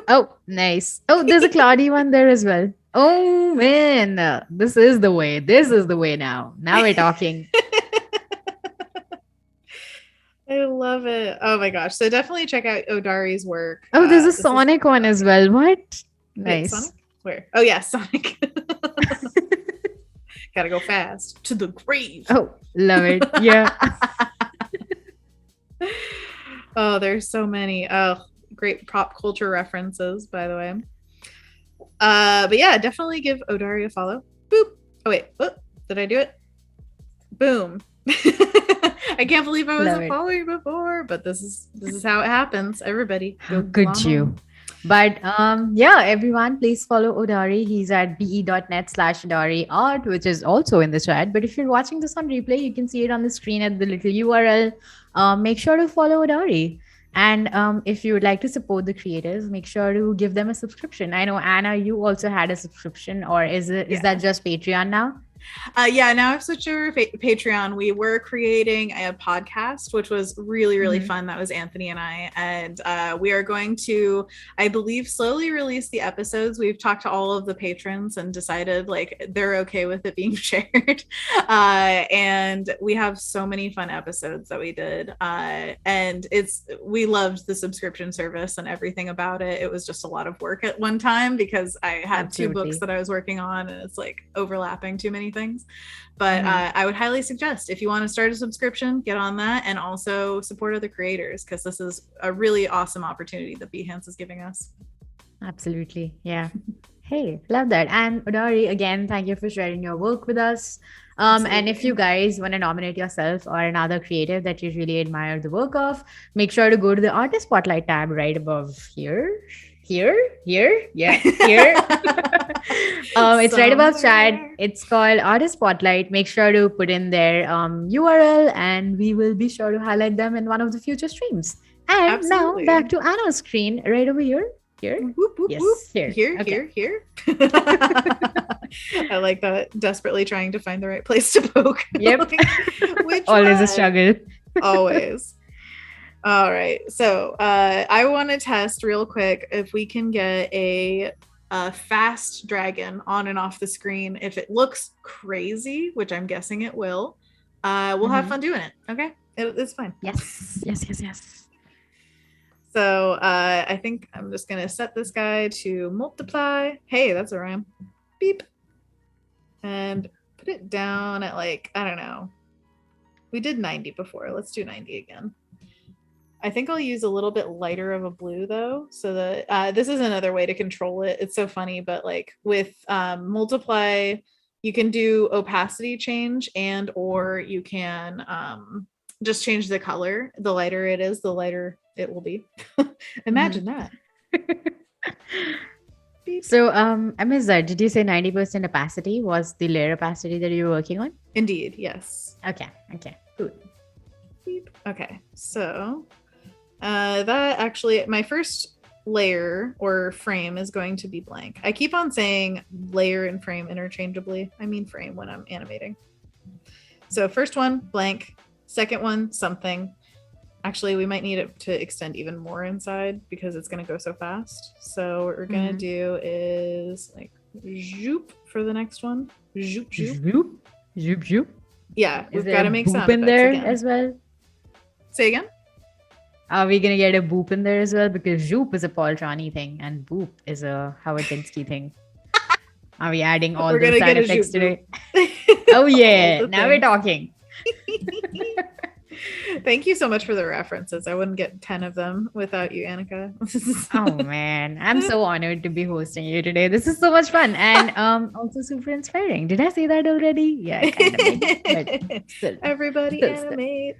Oh, nice. Oh, there's a cloudy one there as well. Oh man, this is the way. This is the way now. Now we're talking. I love it. Oh my gosh. So definitely check out Odari's work. Oh, there's a This is Sonic one as amazing. well. What? Wait, Sonic? Nice. Where? Oh yeah, Sonic. Gotta go fast to the grave. Oh, love it. Yeah. Oh, there's so many. Oh, great pop culture references, by the way. But yeah, definitely give Odari a follow. Boop. Oh wait, oh, did I do it? Boom. I can't believe I Love wasn't it. following before, but this is how it happens. Everybody, How go on could you? home. But yeah, everyone, please follow Odari. He's at be.net/Odari art, which is also in the chat. But if you're watching this on replay, you can see it on the screen at the little URL. Make sure to follow Odari. And if you would like to support the creators, make sure to give them a subscription. I know Anna, you also had a subscription, or is Yeah. that just Patreon now? Yeah, now I've switched over to Patreon. We were creating a podcast, which was really Mhm. fun. That was Anthony and I, and we are going to, I believe, slowly release the episodes. We've talked to all of the patrons and decided like they're okay with it being shared. And we have so many fun episodes that we did, and we loved the subscription service and everything about it. It was just a lot of work at one time because I had two books Absolutely. that I was working on, and it's like overlapping too many things. But Mhm. I would highly suggest, if you want to start a subscription, get on that, and also support other creators, because this is a really awesome opportunity that Behance is giving us. Absolutely. Yeah. Hey, love that. And Odari, again, thank you for sharing your work with us. And if you guys want to nominate yourself or another creative that you really admire the work of, make sure to go to the Artist Spotlight tab right above here. Here. Yeah, here. It's right above chat. It's called Artist Spotlight. Make sure to put in their URL and we will be sure to highlight them in one of the future streams. And Absolutely. now back to Anna's screen right over here. Here? Whoop, whoop, Yes, whoop. here. Here. I like that. Desperately trying to find the right place to poke. Yep. Which Always one? a struggle. Always. All right. So I want to test real quick if we can get a fast dragon on and off the screen. If it looks crazy, which I'm guessing it will, we'll have fun doing it. Okay? It's fine. Yes. So I think I'm just going to set this guy to multiply. Hey, that's a rhyme. Beep. And put it down at like, I don't know. We did 90 before. Let's do 90 again. I think I'll use a little bit lighter of a blue though. So that this is another way to control it. It's so funny, but like with multiply, you can do opacity change and or you can just change the color. The lighter it is, the lighter it will be. Imagine that. So I missed that. Did you say 90% opacity was the layer opacity that you were working on? Indeed, yes. Okay, good. Beep. Okay, so that actually, my first layer or frame is going to be blank. I keep on saying layer and frame interchangeably. I mean frame when I'm animating. So first one, blank. Second one, something. Actually, we might need it to extend even more inside because it's going to go so fast. So what we're going to do is like zoop for the next one. Zoop, zoop. Zoop. Yeah, we've got to make boop sound in effects there again. as well. Say again? Are we going to get a boop in there as well? Because zoop is a Paul Trani thing and boop is a Howard Tinsky thing. Are we adding all those sound effects today? Oh yeah, now we're talking. Thank you so much for the references. I wouldn't get 10 of them without you, Annika. Oh man, I'm so honored to be hosting you today. This is so much fun and also super inspiring. Did I say that already? Yeah, kind of. But still, everybody animate.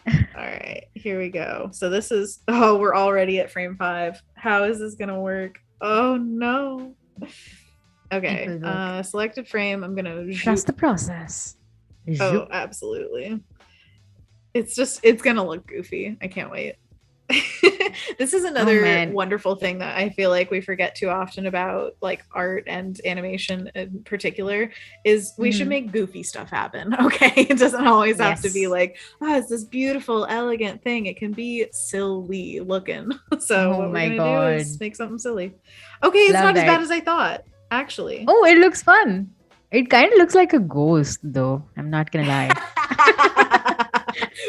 All right, here we go. So this is, we're already at frame 5. How is this gonna work? Oh no. Okay, selected frame. I'm gonna trust the process. Oh, absolutely. It's gonna look goofy. I can't wait. This is another wonderful thing that I feel like we forget too often about like art and animation in particular is we should make goofy stuff happen. Okay, it doesn't always have to be like, it's this beautiful elegant thing. It can be silly looking. So what we're gonna do is make something silly. Okay, it's not as bad as I thought, actually. Oh, it looks fun. It kind of looks like a ghost though, I'm not gonna lie.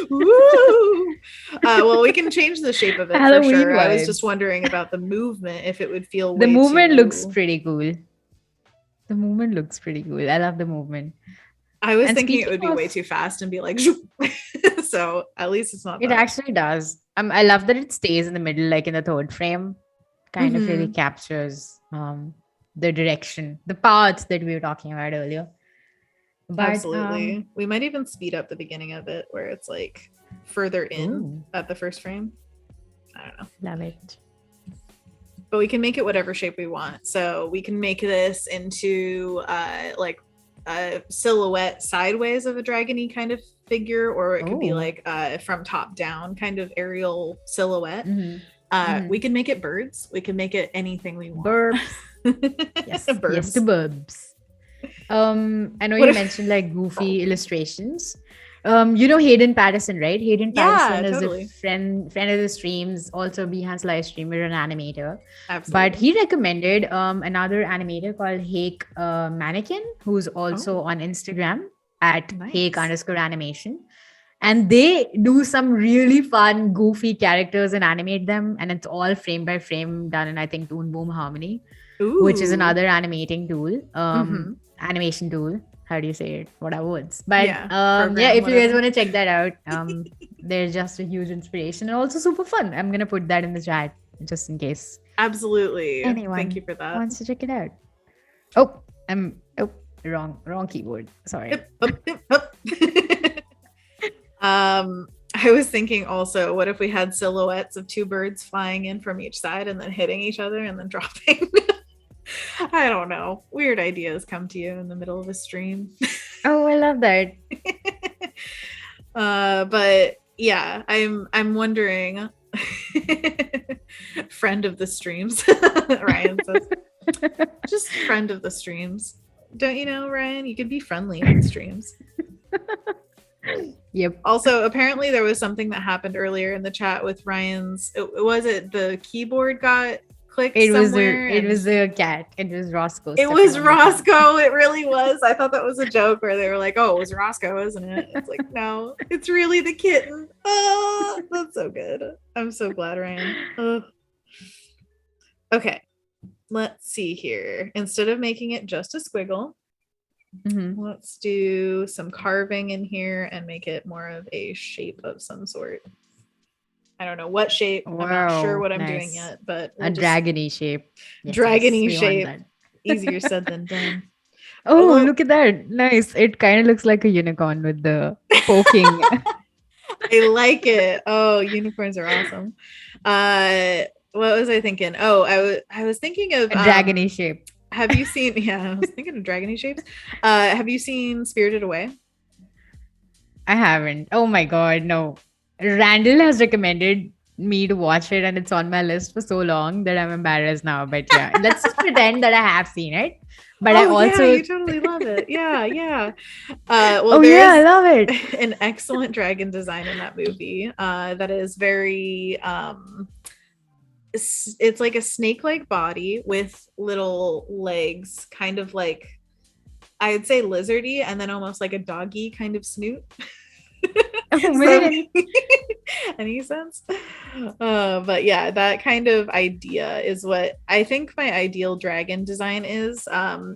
Woo! Well, we can change the shape of it Halloween for sure. Vibes. I was just wondering about the movement, if it would feel the movement looks pretty cool. The movement looks pretty cool. I love the movement. I was thinking it would be way too fast and be like so at least it's not it that. Actually does. I love that it stays in the middle, like in the third frame. Kind of really captures the direction, the paths that we were talking about earlier. But, absolutely. We might even speed up the beginning of it where it's like further in at the first frame. I don't know. Love it. But we can make it whatever shape we want. So we can make this into like a silhouette sideways of a dragony kind of figure, or it could be like from top down kind of aerial silhouette. We can make it birds. We can make it anything we want. Burbs. Yes, burbs. Yes to burbs. I know you mentioned like goofy illustrations. You know Hayden Patterson, right? Hayden Patterson is a friend of the streams, also Behance live streamer and animator. Absolutely. But he recommended another animator called Hake Mannequin, who's also on Instagram at Hake_animation. And they do some really fun, goofy characters and animate them. And it's all frame by frame done in, I think, Toon Boom Harmony, which is another animating tool. Animation tool. How do you say it? What are words? But if you guys want to check that out, they're just a huge inspiration and also super fun. I'm gonna put that in the chat just in case. Absolutely. Anyone thank you for that. Wants to check it out. Wrong keyboard. Sorry. Up. I was thinking also, what if we had silhouettes of two birds flying in from each side and then hitting each other and then dropping? I don't know. Weird ideas come to you in the middle of a stream. Oh, I love that. But yeah, I'm wondering. Friend of the streams, Ryan says. Just friend of the streams. Don't you know, Ryan? You can be friendly on streams. Yep. Also, apparently there was something that happened earlier in the chat with Ryan's. Was it the keyboard got clicked somewhere? It was a cat. It was Roscoe. It was Roscoe. It really was. I thought that was a joke where they were like, "Oh, it was Roscoe, isn't it?" It's like, no, it's really the kitten. Oh, that's so good. I'm so glad, Ryan. Okay, let's see here. Instead of making it just a squiggle, let's do some carving in here and make it more of a shape of some sort. I don't know what shape. Wow, I'm not sure what I'm doing yet, but a dragony shape. Yes, dragony shape. Easier said than done. Oh, look at that. Nice. It kind of looks like a unicorn with the poking. I like it. Oh, unicorns are awesome. What was I thinking? Oh, I was thinking of a dragony shape. Have you seen? Yeah, I was thinking of dragony shapes. Have you seen Spirited Away? I haven't. Oh my god, no. Randall has recommended me to watch it, and it's on my list for so long that I'm embarrassed now. But yeah, let's just pretend that I have seen it. But I also you totally love it. Yeah. Well, I love it. An excellent dragon design in that movie. That is very it's like a snake-like body with little legs, kind of like, I'd say lizardy, and then almost like a doggy kind of snoot. Any sense? But yeah, that kind of idea is what I think my ideal dragon design is.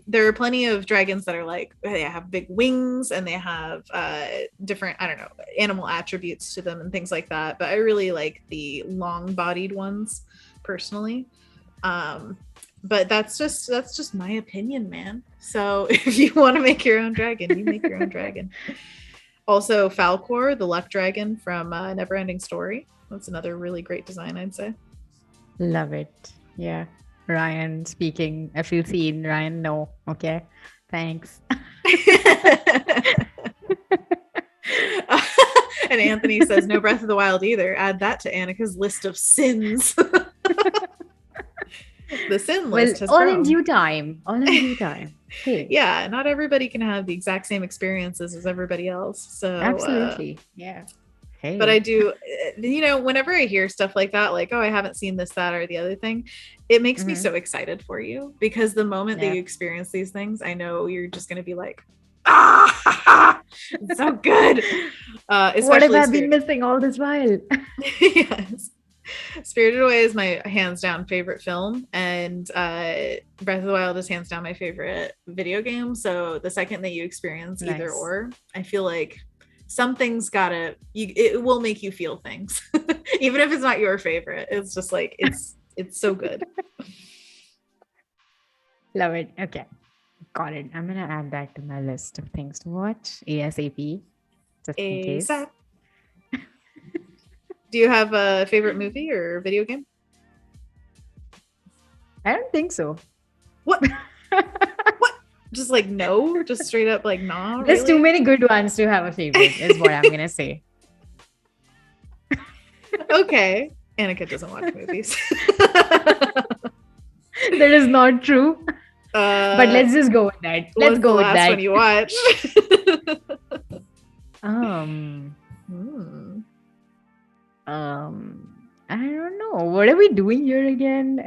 There are plenty of dragons that are like, they have big wings and they have different, I don't know, animal attributes to them and things like that. But I really like the long-bodied ones personally. But that's just my opinion, man. So if you want to make your own dragon, you make your own dragon. Also, Falcor, the luck dragon from Neverending Story. That's another really great design, I'd say. Love it. Yeah. Ryan speaking. If you've seen Ryan, no. Okay. Thanks. And Anthony says, no Breath of the Wild either. Add that to Annika's list of sins. The sin list has all grown. in due time. All in due time. Hey. Yeah, not everybody can have the exact same experiences as everybody else. So absolutely. Yeah. Hey. But I do, whenever I hear stuff like that, like, oh, I haven't seen this, that, or the other thing, it makes me so excited for you, because the moment that you experience these things, I know you're just going to be like, it's so good. What have I been missing all this while? Yes. Spirited Away is my hands down favorite film, and Breath of the Wild is hands down my favorite video game. So the second that you experience either or, I feel like something's it will make you feel things. Even if it's not your favorite, it's just like it's so good. Love it. Okay, got it. I'm gonna add that to my list of things to watch ASAP, just in case. Do you have a favorite movie or video game? I don't think so. What? What? Just like no? Just straight up like nah? There's too many good ones to have a favorite, is what I'm gonna say. Okay. Annika doesn't watch movies. That is not true. But let's just go with that. Let's go with that. When you watch. I don't know. What are we doing here again?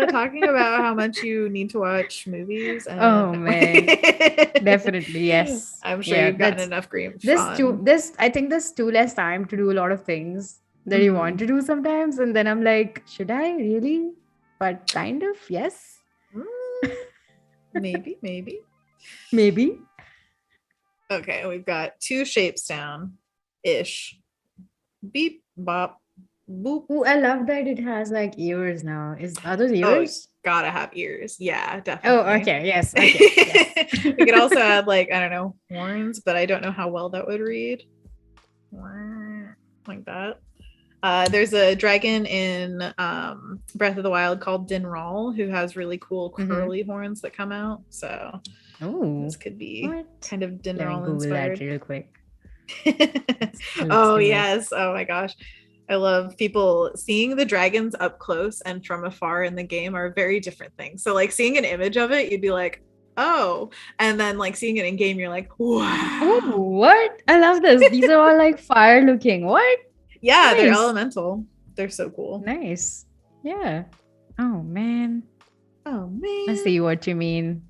Talking about how much you need to watch movies. And oh man, definitely yes. I'm sure you've gotten enough green. I think there's too less time to do a lot of things that you want to do sometimes, and then I'm like, should I really? But kind of yes. Maybe. Okay, we've got 2 shapes down ish. Beep, bop, boop. Oh, I love that it has like ears now. Are those ears? gotta have ears. Yeah, Oh, definitely. okay. Yes. Okay. Yes. We could also add like, I don't know, horns, but I don't know how well that would read. Like that. There's a dragon in Breath of the Wild called Dinral who has really cool curly horns that come out. So Oh, this could be what? kind of Let me Dinral Google that inspired. real quick. Looks Oh similar. yes. Oh my gosh. I love people seeing the dragons up close and from afar in the game are very different things. So like seeing an image of it, you'd be like, oh, and then like seeing it in game, you're like, Oh, wow. what? I love this. These are all like fire looking. What? Yeah, they're Nice. elemental. They're so cool. Nice. Yeah. Oh man. Oh I man. see what you mean.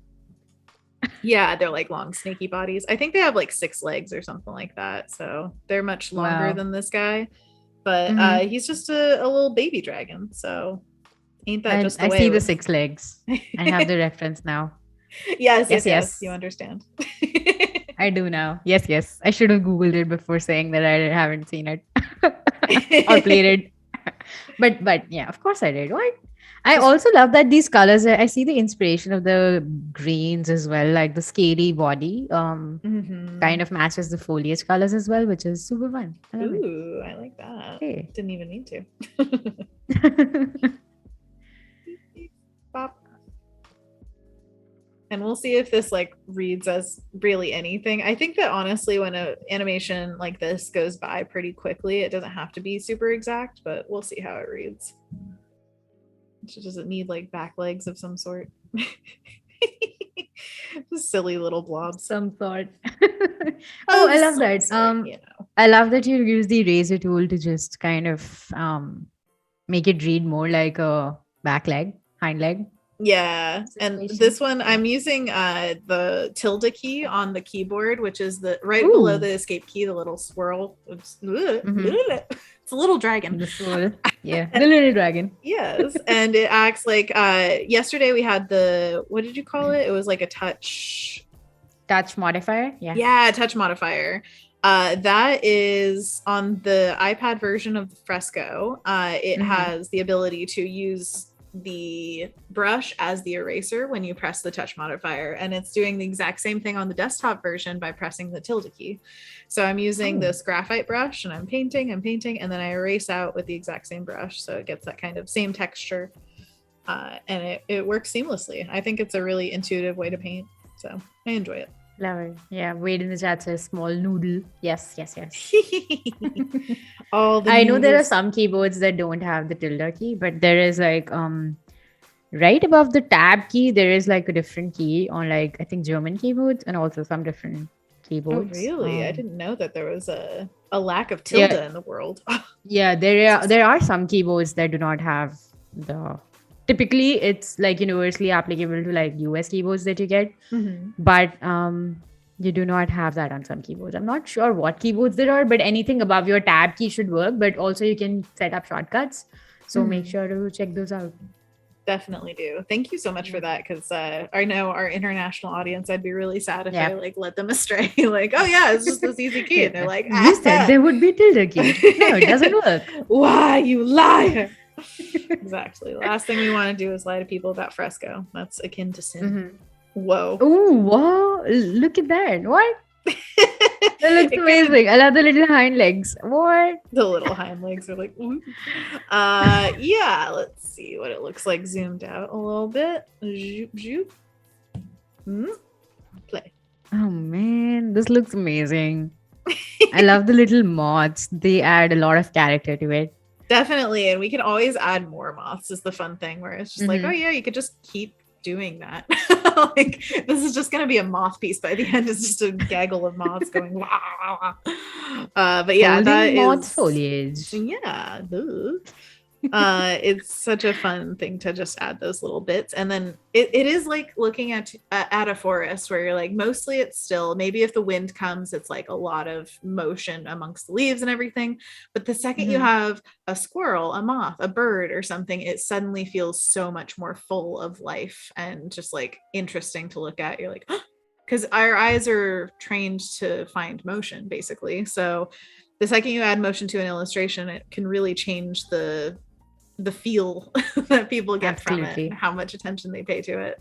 Yeah, they're like long snaky bodies. I think they have like 6 legs or something like that. So they're much longer Wow. than this guy. But Mm-hmm. he's just a little baby dragon. So ain't that just the I way see it the would 6 legs. I have the reference now. yes, Yes, yes, yes. You yes. understand. I do now. Yes, yes. I should have Googled it before saying that I haven't seen it or played it. But yeah, of course I did. What? I Just also love that these colors. I see the inspiration of the greens as well, like the scaly body. Kind mhm. of matches the foliage colors as well, which is super fun. I love it. Ooh, I like that. Hey. Didn't even mean to. Bop. And we'll see if this like reads as really anything. I think that honestly, when an animation like this goes by pretty quickly, it doesn't have to be super exact, but we'll see how it reads. Does it need like back legs of some sort? Just silly little blobs. Some thought. Oh, I love that. You know. I love that you use the eraser tool to just kind of make it read more like a back leg, hind leg Yeah, and situation. this one Yeah. I'm using the tilde key on the keyboard, which is the right below Ooh. the escape key, the little swirl. It's Mm-hmm. a little dragon. The soul. Yeah. The little dragon. Yes, and it acts like yesterday we had the, what did you call it? It was like a touch. Touch modifier. Yeah. Yeah, touch modifier. That is on the iPad version of Fresco. It Mm-hmm. has the ability to use the brush as the eraser when you press the touch modifier, and it's doing the exact same thing on the desktop version by pressing the tilde key. So I'm using Oh. this graphite brush and I'm painting, and then I erase out with the exact same brush, so it gets that kind of same texture, and it works seamlessly. I think it's a really intuitive way to paint, so I enjoy it. Love it. Yeah. Wade in the chat says small noodle. Yes. Yes. Yes. All the I know there are noodles. some keyboards that don't have the tilde key, but there is like right above the tab key, there is like a different key on like I think German keyboards and also some different Oh, keyboards. really? I didn't know that there was a lack of tilde Yeah, in the world. yeah, there are some keyboards that do not have the. Typically, it's like universally applicable to like US keyboards that you get, Mhm. but you do not have that on some keyboards. I'm not sure what keyboards there are, but anything above your tab key should work. But also, you can set up shortcuts, so make Mhm. sure to check those out. Definitely do. Thank you so much for that, because I know our international audience, I'd be really sad if I Yeah. like let them astray. Like, oh yeah, it's just this easy key, and they're Yeah. like, You said there would be tilde key. No, it doesn't work. why, you liar. Exactly. The last thing we want to do is lie to people about Fresco. That's akin to sin. Mm-hmm. Whoa. Oh, wow. Look at that. What? That looks It could- amazing. I love the little hind legs. What? the little hind legs are like, ooh. Yeah, let's see what it looks like zoomed out a little bit. Zoop, zoop. Play. Oh, man. This looks amazing. I love the little moths. They add a lot of character to it. Definitely, and we can always add more moths is the fun thing, where it's just like, Mhm. oh yeah, you could just keep doing that. Like, this is just going to be a moth piece by the end. It's just a gaggle of moths going wah, wah, wah. But yeah, Holding that moth is foliage. yeah, duh. It's such a fun thing to just add those little bits, and then it is like looking at a forest where you're like, mostly it's still, maybe if the wind comes, it's like a lot of motion amongst the leaves and everything, but the second you Mhm. have a squirrel, a moth, a bird or something, it suddenly feels so much more full of life and just like interesting to look at. You're like, because our eyes are trained to find motion basically, so the second you add motion to an illustration, it can really change the the feel that people get from it Absolutely. and how much attention they pay to it,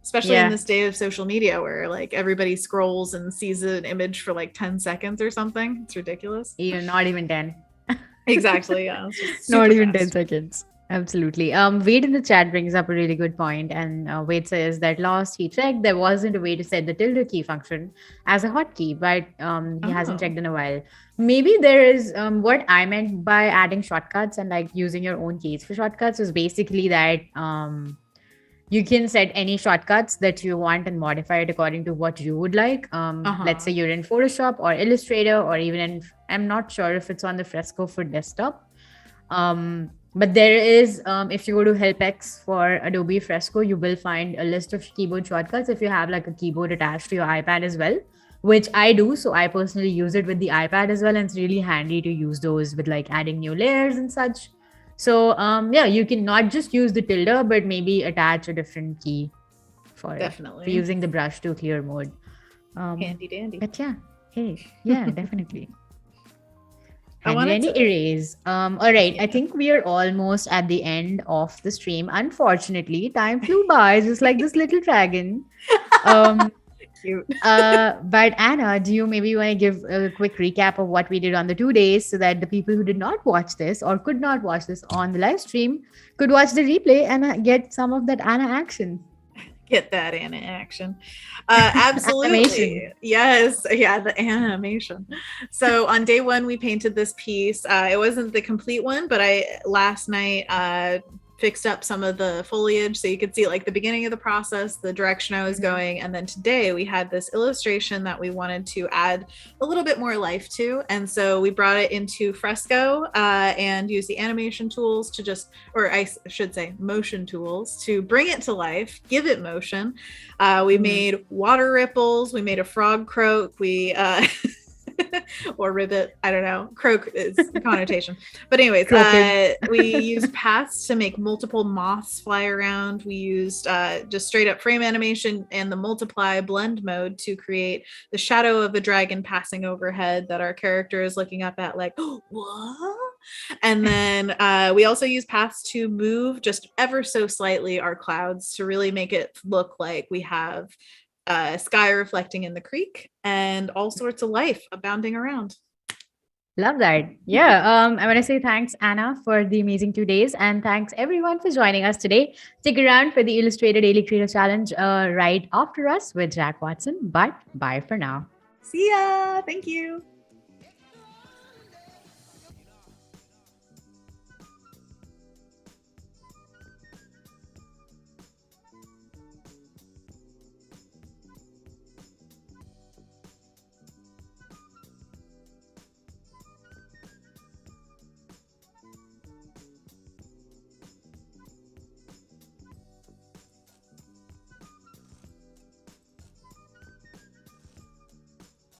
especially in Yeah. this day of social media where like everybody scrolls and sees an image for like 10 seconds or something. It's ridiculous. Not even 10. Exactly. Yeah. It's just Not super even 10 fast. seconds. Absolutely. Wade in the chat brings up a really good point, and Wade says that last he checked, there wasn't a way to set the tilde key function as a hotkey, but he hasn't Oh. checked in a while. Maybe there is what I meant by adding shortcuts and like using your own keys for shortcuts is basically that you can set any shortcuts that you want and modify it according to what you would like. Let's Uh-huh. say you're in Photoshop or Illustrator, or even in, I'm not sure if it's on the Fresco for desktop. But there is, if you go to Help X for Adobe Fresco, you will find a list of keyboard shortcuts if you have like a keyboard attached to your iPad as well, which I do. So I personally use it with the iPad as well. And it's really handy to use those with like adding new layers and such. So yeah, you can not just use the tilde, but maybe attach a different key for Definitely. using the brush to clear mode. Handy dandy. But yeah, hey, yeah, definitely. I Handy wanted dandy to erase. All right. I yeah. think we are almost at the end of the stream. Unfortunately, time flew by just like this little dragon. Um, Cute. but Anna, do you maybe want to give a quick recap of what we did on the 2 days so that the people who did not watch this or could not watch this on the live stream could watch the replay and get some of that Anna action? Get that Anna action. Animation. Absolutely. Yes. Yeah, the animation. So on day one, we painted this piece. It wasn't the complete one, but I last night fixed up some of the foliage so you could see like the beginning of the process, the direction I was going. And then today we had this illustration that we wanted to add a little bit more life to. And so we brought it into Fresco and used the animation tools to just, or I should say motion tools to bring it to life, give it motion. We made water ripples. We made a frog croak. We or ribbit, I don't know. Croak is the connotation. But anyways, we used paths to make multiple moths fly around. We used just straight up frame animation and the multiply blend mode to create the shadow of a dragon passing overhead that our character is looking up at like, oh, what? And then we also use paths to move just ever so slightly our clouds to really make it look like we have sky reflecting in the creek and all sorts of life abounding around. Love that. Yeah. I want to say thanks, Anna, for the amazing 2 days. And thanks everyone for joining us today. Stick around for the Illustrator Daily Creator Challenge right after us with Jack Watson. But bye for now. See ya. Thank you.